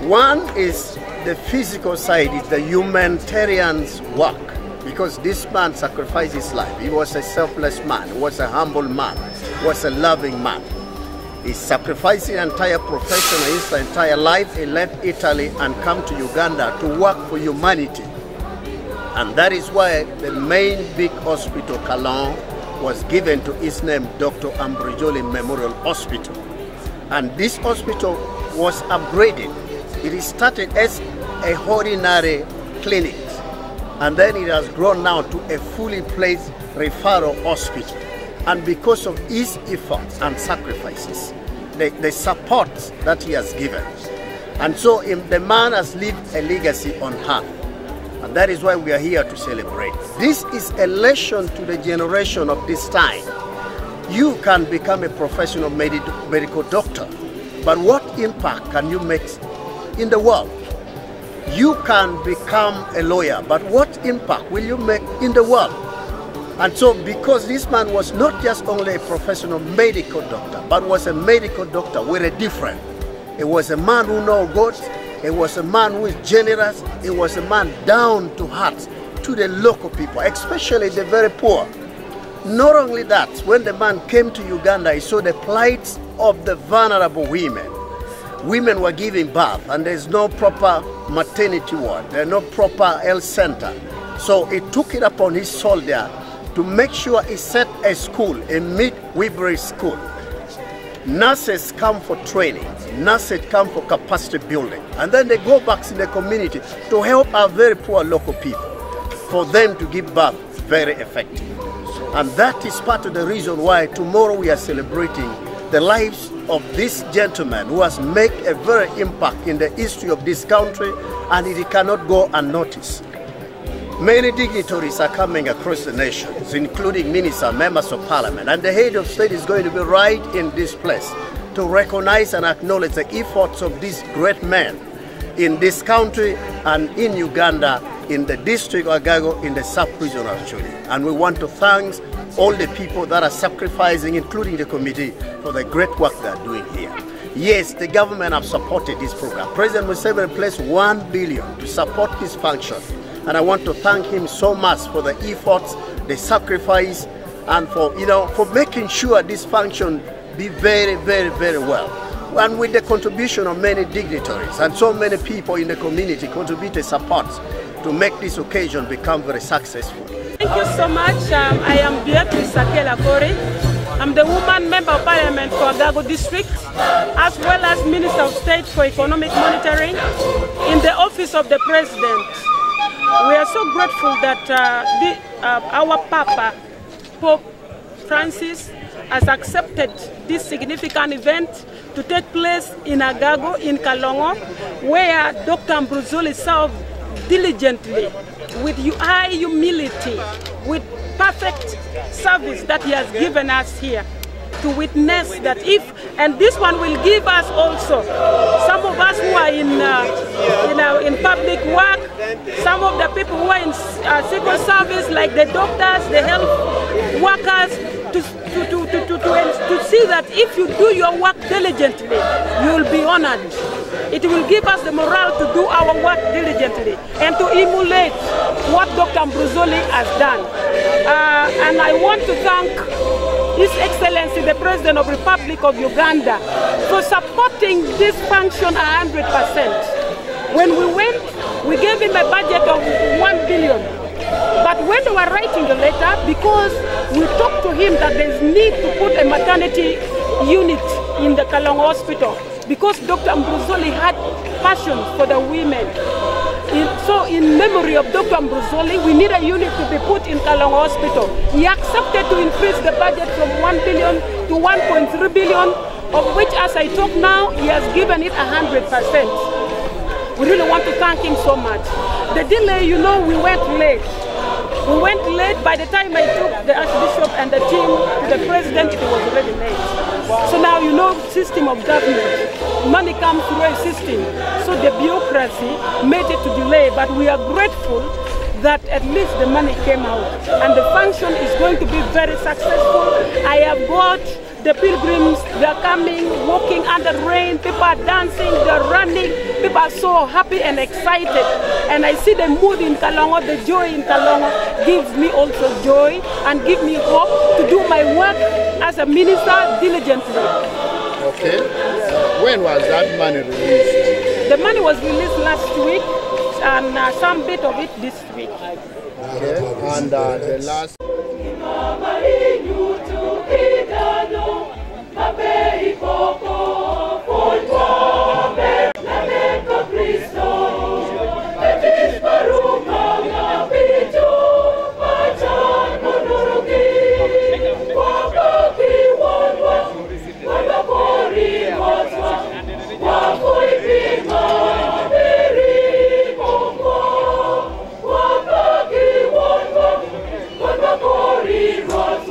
One is the physical side, is the humanitarian's work, because this man sacrificed his life. He was a selfless man, he was a humble man, he was a loving man. He sacrificed his entire profession, his entire life. He left Italy and come to Uganda to work for humanity. And that is why the main big hospital, Kalong, was given to his name, Dr. Ambrosoli Memorial Hospital. And this hospital was upgraded. It started as a ordinary clinic, and then it has grown now to a fully placed referral hospital. And because of his efforts and sacrifices, the support that he has given. And so the man has left a legacy on earth. And that is why we are here to celebrate. This is a lesson to the generation of this time. You can become a professional medical doctor, but what impact can you make in the world? You can become a lawyer, but what impact will you make in the world? And so because this man was not just only a professional medical doctor, but was a medical doctor with a difference. He was a man who knows God. He was a man who is generous. He was a man down to heart to the local people, especially the very poor. Not only that, when the man came to Uganda, he saw the plight of the vulnerable women. Women were giving birth, and there's no proper maternity ward, there's no proper health center. So he took it upon his shoulder to make sure he set a school, a midwifery school. Nurses come for training, nurses come for capacity building, and then they go back in the community to help our very poor local people, for them to give birth very effectively. And that is part of the reason why tomorrow we are celebrating the lives of this gentleman who has made a very impact in the history of this country, and it cannot go unnoticed. Many dignitaries are coming across the nations, including ministers, members of parliament, and the head of state is going to be right in this place to recognize and acknowledge the efforts of these great men in this country and in Uganda, in the district of Gago, in the sub-region actually. And we want to thank all the people that are sacrificing, including the committee, for the great work they are doing here. Yes, the government have supported this program. President Museveni placed $1 billion to support this function. And I want to thank him so much for the efforts, the sacrifice, and for, for making sure this function be very, very, very well. And with the contribution of many dignitaries and so many people in the community contributed support to make this occasion become very successful. Thank you so much. I am Beatrice Sakela Kori. I'm the woman member of parliament for Gago district, as well as Minister of State for Economic Monitoring in the office of the President. We are so grateful that our Papa, Pope Francis, has accepted this significant event to take place in Agago, in Kalongo, where Dr. Ambrosoli served diligently, with high humility, with perfect service that he has given us here, to witness that and this one will give us also, some of us who are in public work, some of the people who are in civil service, like the doctors, the health workers, to see that if you do your work diligently, you will be honored. It will give us the morale to do our work diligently and to emulate what Dr. Ambrosoli has done. And I want to thank His Excellency, the President of the Republic of Uganda, for supporting this function 100%. When we went, we gave him a budget of $1 billion. But when they were writing the letter, because we talked to him that there's need to put a maternity unit in the Kalongo Hospital, because Dr. Ambrosoli had passion for the women. So in memory of Dr. Ambrosoli, we need a unit to be put in Kalongo Hospital. He accepted to increase the budget from $1 billion to $1.3 billion, of which, as I talk now, he has given it 100%. We really want to thank him so much. The delay, we went late. We went late. By the time I took the Archbishop and the team to the President, it was already late. So now system of government, money comes through a system. So the bureaucracy made it to delay, but we are grateful that at least the money came out. And the function is going to be very successful. I have got the pilgrims, they're coming, walking under rain, people are dancing, they're running, people are so happy and excited. And I see the mood in Kalongo, the joy in Kalongo gives me also joy and gives me hope to do my work as a minister diligently. Okay. When was that money released? The money was released last week and some bit of it this week. Okay. And the last... What's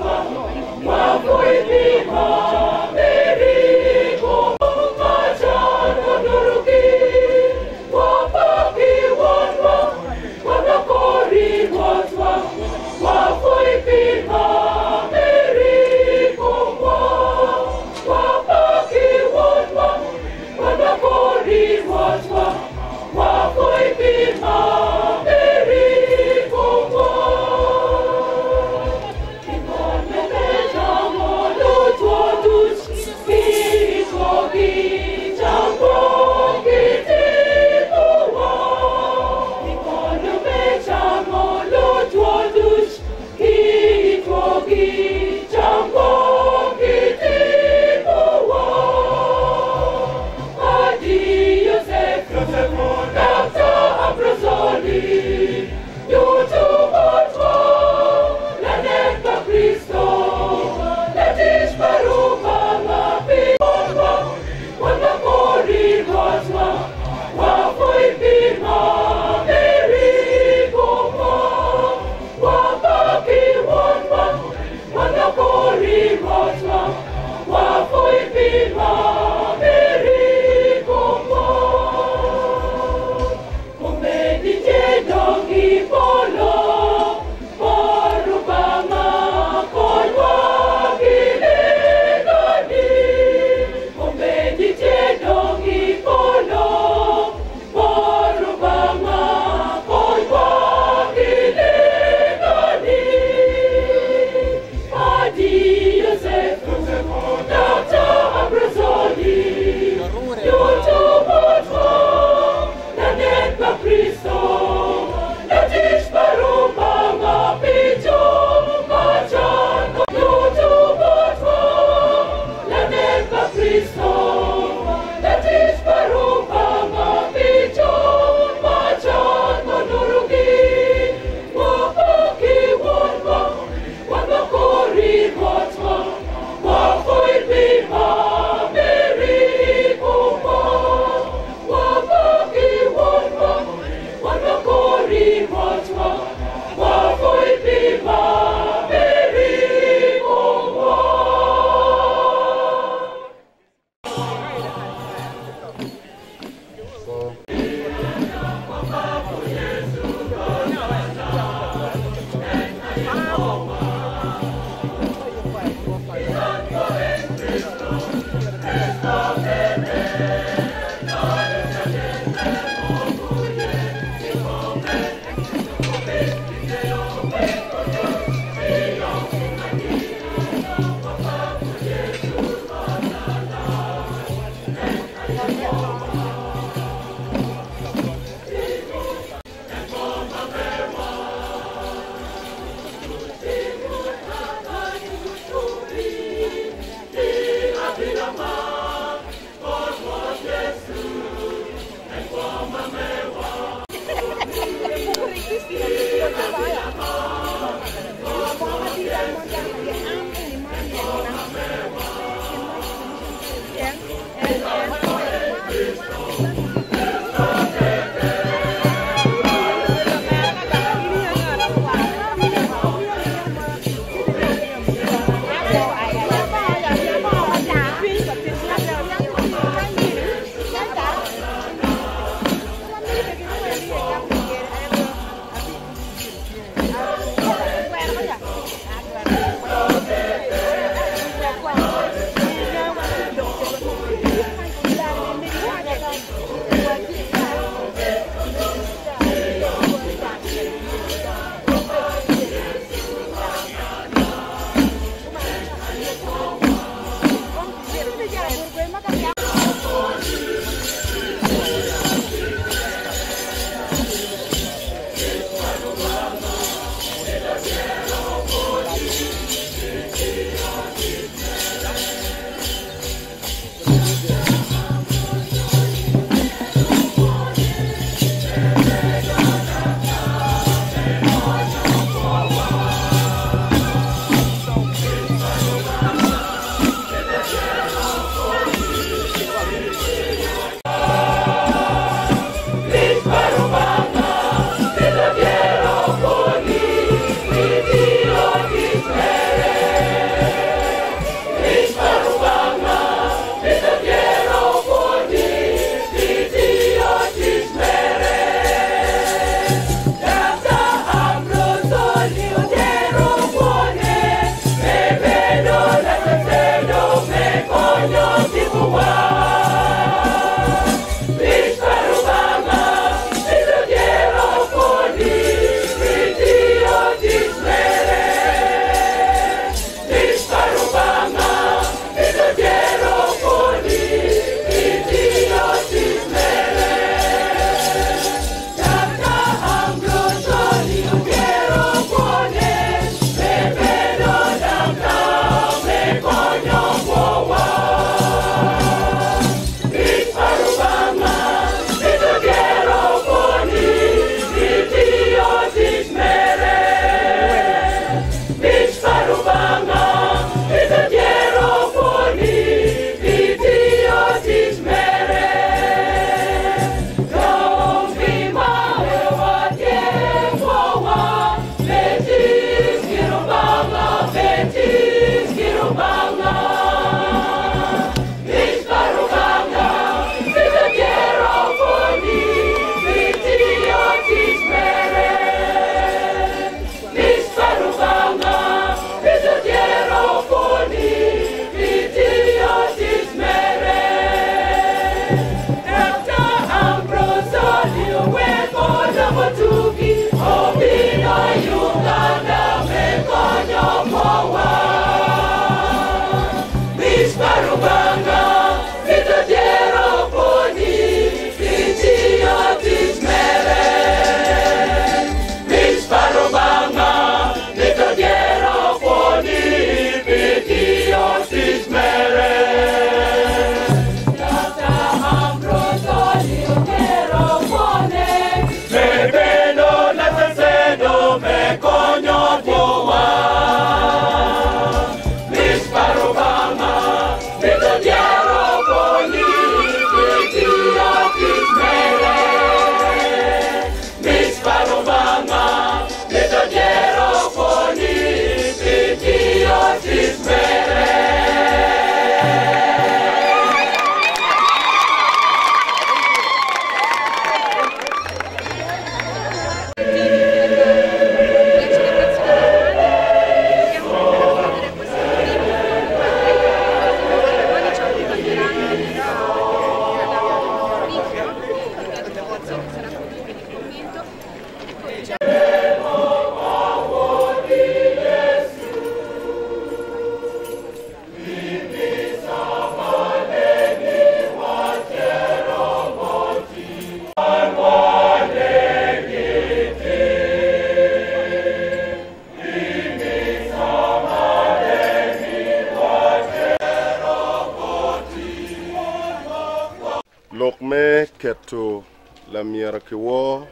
Lokme keto la miera kiwo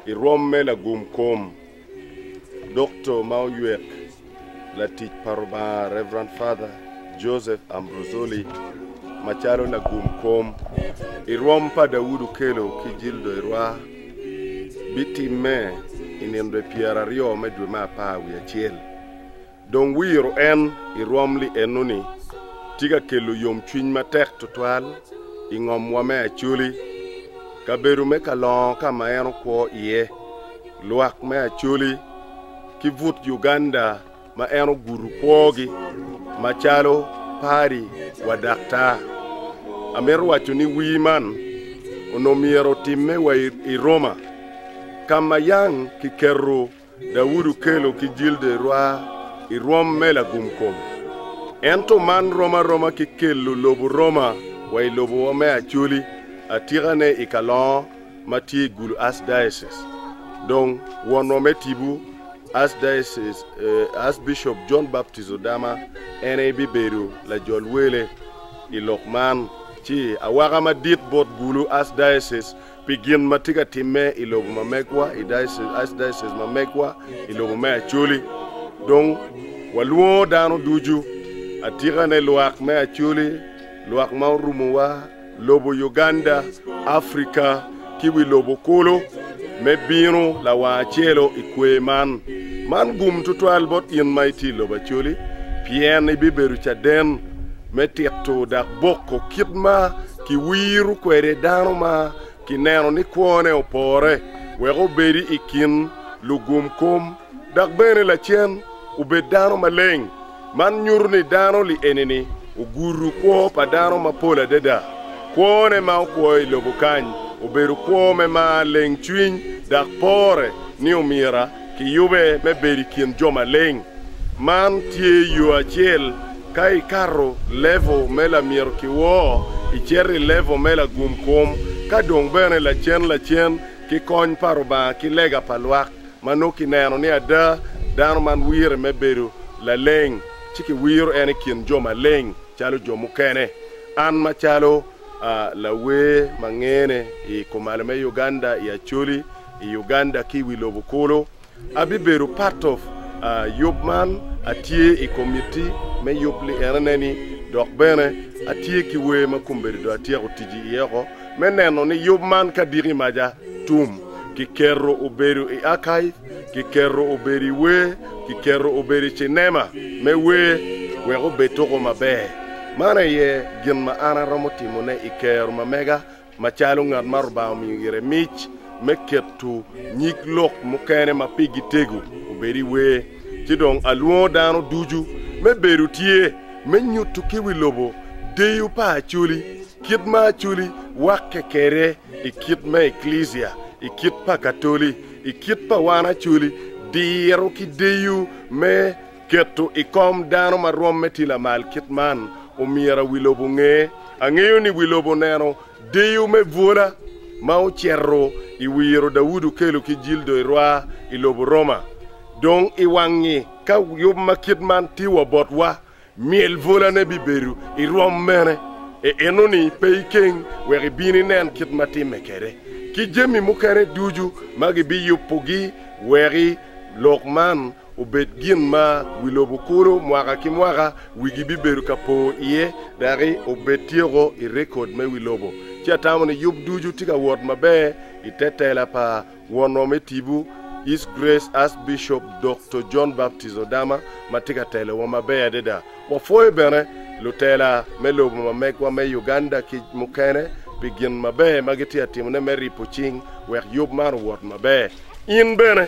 iromme la gumkom Dr. Mauyek la tich paroba Reverend Father Joseph Ambrosoli machalo la gumkom irom pa Daudu Kelo kijildo irwa biti me inemde piara rio medwe ma pa wi achiel don wiro en iromli enuni tiga kelo yom chwiny matek tutwal ingom wame achuli kaberu me kalon kama eno kwo iye luak me achuli kivut Uganda ma eno guru kwogi machalo pari wa dakta ameru wacho ni wiman onomiero timme wa iroma kama yang kikeru Daudu Kelo kijilde rwa irom mela gumkom ento man Roma kikelu lobu Roma wa ilobo wame achuli atirane ikalon mati gulu Archdiocese donc wonome tibu Archdiocese Archbishop John Baptist Odama ene biberu la jolwele ilokman chi awagama dit bot gulu Archdiocese pigin matiga timme ilobo mamekwa Archdiocese mamekwa ilobo me achuli donc waluo dano duju atirane luak me achuli luak maurumuwa lobo Uganda Afrika kiwi lobo kolo me bino la wachelo ikwe man gum tutwal bot yin maiti loba chuli pien biberu chaden me tieto da boko kitma ki wiru kwere dano ma ki neno ni kwone opore wego beri ikin lugum kom dak bene la chen ube dano maleng man nyurni dano li eneni uguru kwo padano mapola deda kwone ma kwo ilobo kany uberu kwo me ma leng chwiny dak pore ni umira ki yube me beri kin joma leng man tie yu achiel kai karo level mela mier ki wo icheri level mela gumkom ka dong bene la chen ki kony paro ba ki lega palwak mano ki neno ni ada dano man wire me beru la leng chiki wiro ene kin joma leng chalo jomu kene an machalo la we mangene i komalme Uganda i achuli i Uganda kiwi lobo kolo abiberu part of Yubman atie i committee me yubli ereneni dok bene atie ki we makumberi do atie otiji yego meneno ni Yubman kadiri maja tum ki kerro oberu i archive ki kerro oberi we ki kerro oberi cinema me we obetoko mabe mana ye gimma ana ramotimo ne iker mamega machalo ngat marba mi yere mich meketu nyik lok mukene mapigi tegu oberi we tidong aluo dano duju me beru tie me nyutu kiwi lobo deyu pa chuli kitma chuli wakke kere ikitma ecclesia ikitpa katoli ikitpa wana chuli diero ki deyu me ketu ikom dano marom metila mal kitman umira wilobo nge angeyo ni wilobo neno deyu me vola mau cherro iwiro Daudu Kelo kijildo irwa ilobo Roma donc iwangi ka yob makitman tiwa botwa miel vola ne biberu irom mene enoni peiking weri bini nen kitmati mekere ki jemi mukere duju magi bi yupugi weri lokman ubet gin ma wilobo kuro mwaka ki mwaka wigi biberu kapo iye dari ubetiro i record me wilobo chia tamone yub duju tika wot mabe itetela pa wonome tibu His Grace Archbishop Dr. John Baptist Odama matika tele wa mabe deda wa foye bene lutela melobo mamekwa me Uganda ki mukene begin mabe magiti atimne meri poching wer yub man wot mabe in bene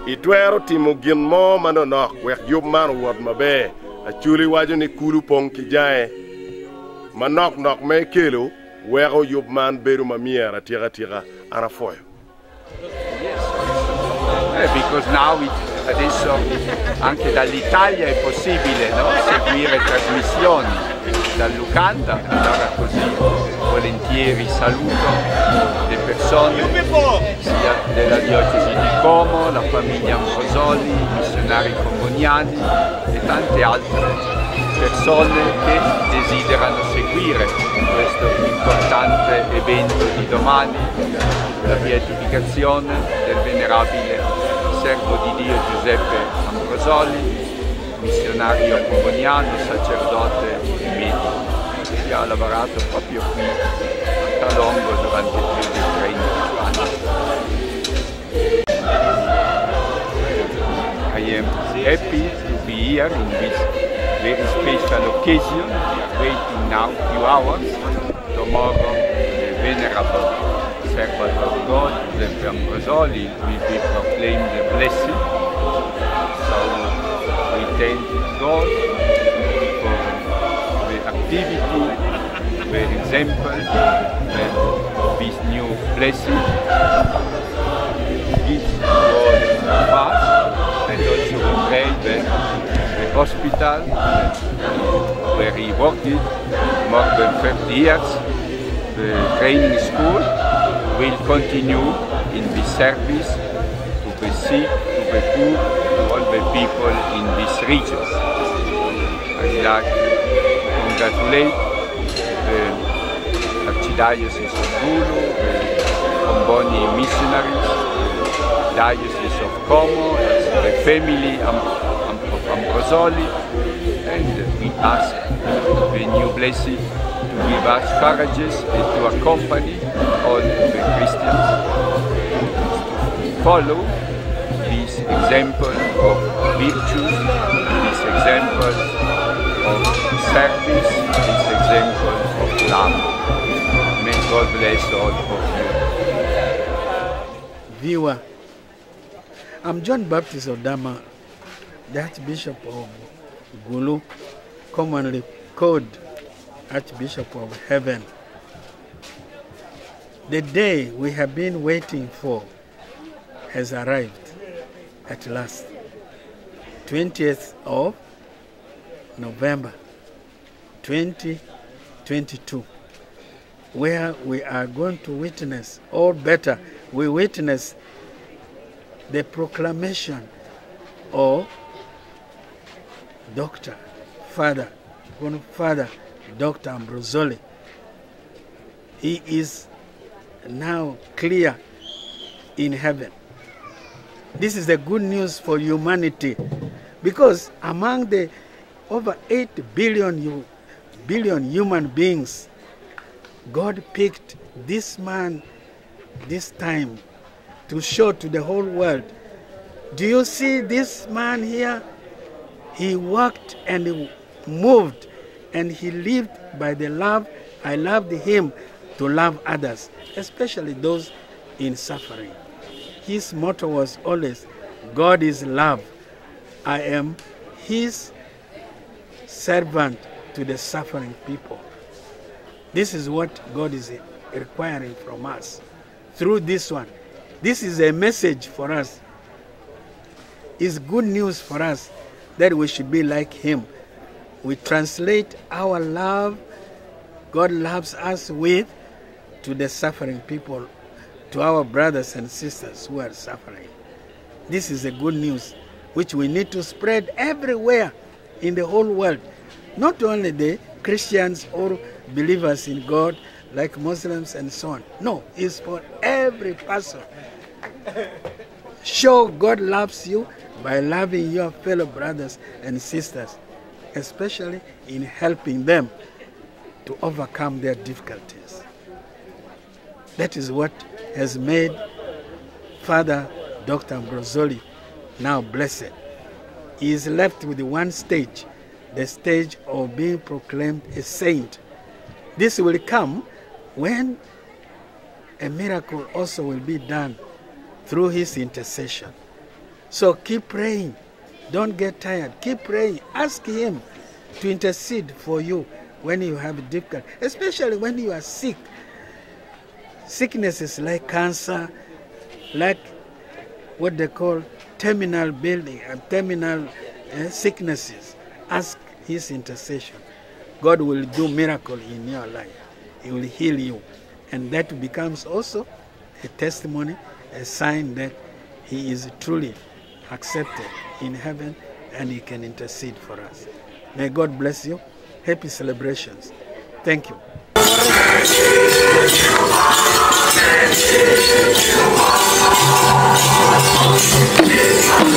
itwero timo gin mo manonok wer yub man wot mabe achuli wajo ni kulu pong kijae manok nok me kelo wero yub man beru mamiera tira ana foyo. because now adesso anche dall'Italia è possibile, no? Seguire trasmissioni dall'Uganda, allora così volentieri saluto le persone sia della diocesi di Como, la famiglia Ambrosoli, i missionari comuniani e tante altre persone che desiderano seguire questo importante evento di domani, la beatificazione del venerabile servo di Dio Giuseppe Ambrosoli, missionario comuniano, sacerdote e medico, che ha lavorato proprio qui a Calongo durante più di 30 anni. I am happy to be here in this very special occasion. We are waiting now a few hours. Tomorrow the venerable servant of God, Giuseppe Ambrosoli, will be proclaimed the blessing. So we thank God for the activity, the example that this new blessing gives to all of us. And also we pray that the hospital where he worked more than 30 years, the training school, will continue in this service to the sick, to the poor, to all the people in this region. I'd like to congratulate the Archdiocese of Gulu, the Comboni missionaries, the Diocese of Como, the family of Ambrosoli, and we ask the new blessing to give us courages and to accompany all the Christians to follow this example of virtues, this example of service, this example of love. May God bless all of you. Viewer, I'm John Baptist Odama, the Archbishop of Gulu, commonly called Archbishop of Heaven. The day we have been waiting for has arrived at last, 20th of November 2022, where we are going to witness, or better, we witness the proclamation of Father Dr. Ambrosoli. He is now clear in heaven. This is the good news for humanity, because among the over 8 billion human beings, God picked this man this time to show to the whole world. Do you see this man here? He walked and he moved and he lived by the love. I loved him to love others, especially those in suffering. His motto was always, God is love. I am his servant to the suffering people. This is what God is requiring from us through this one. This is a message for us. It's good news for us that we should be like him. We translate our love God loves us with to the suffering people, to our brothers and sisters who are suffering. This is the good news which we need to spread everywhere in the whole world. Not only the Christians or believers in God like Muslims and so on. No, it's for every person. Show God loves you by loving your fellow brothers and sisters, especially in helping them to overcome their difficulties. That is what has made Father Dr. Ambrosoli now blessed. He is left with one stage, the stage of being proclaimed a saint. This will come when a miracle also will be done through his intercession. So keep praying. Don't get tired. Keep praying. Ask him to intercede for you when you have difficulty, especially when you are sick. Sicknesses like cancer, like what they call terminal building and terminal sicknesses, ask his intercession. God will do miracle in your life. He will heal you. And that becomes also a testimony, a sign that he is truly accepted in heaven and he can intercede for us. May God bless you. Happy celebrations. Thank you. Thank you.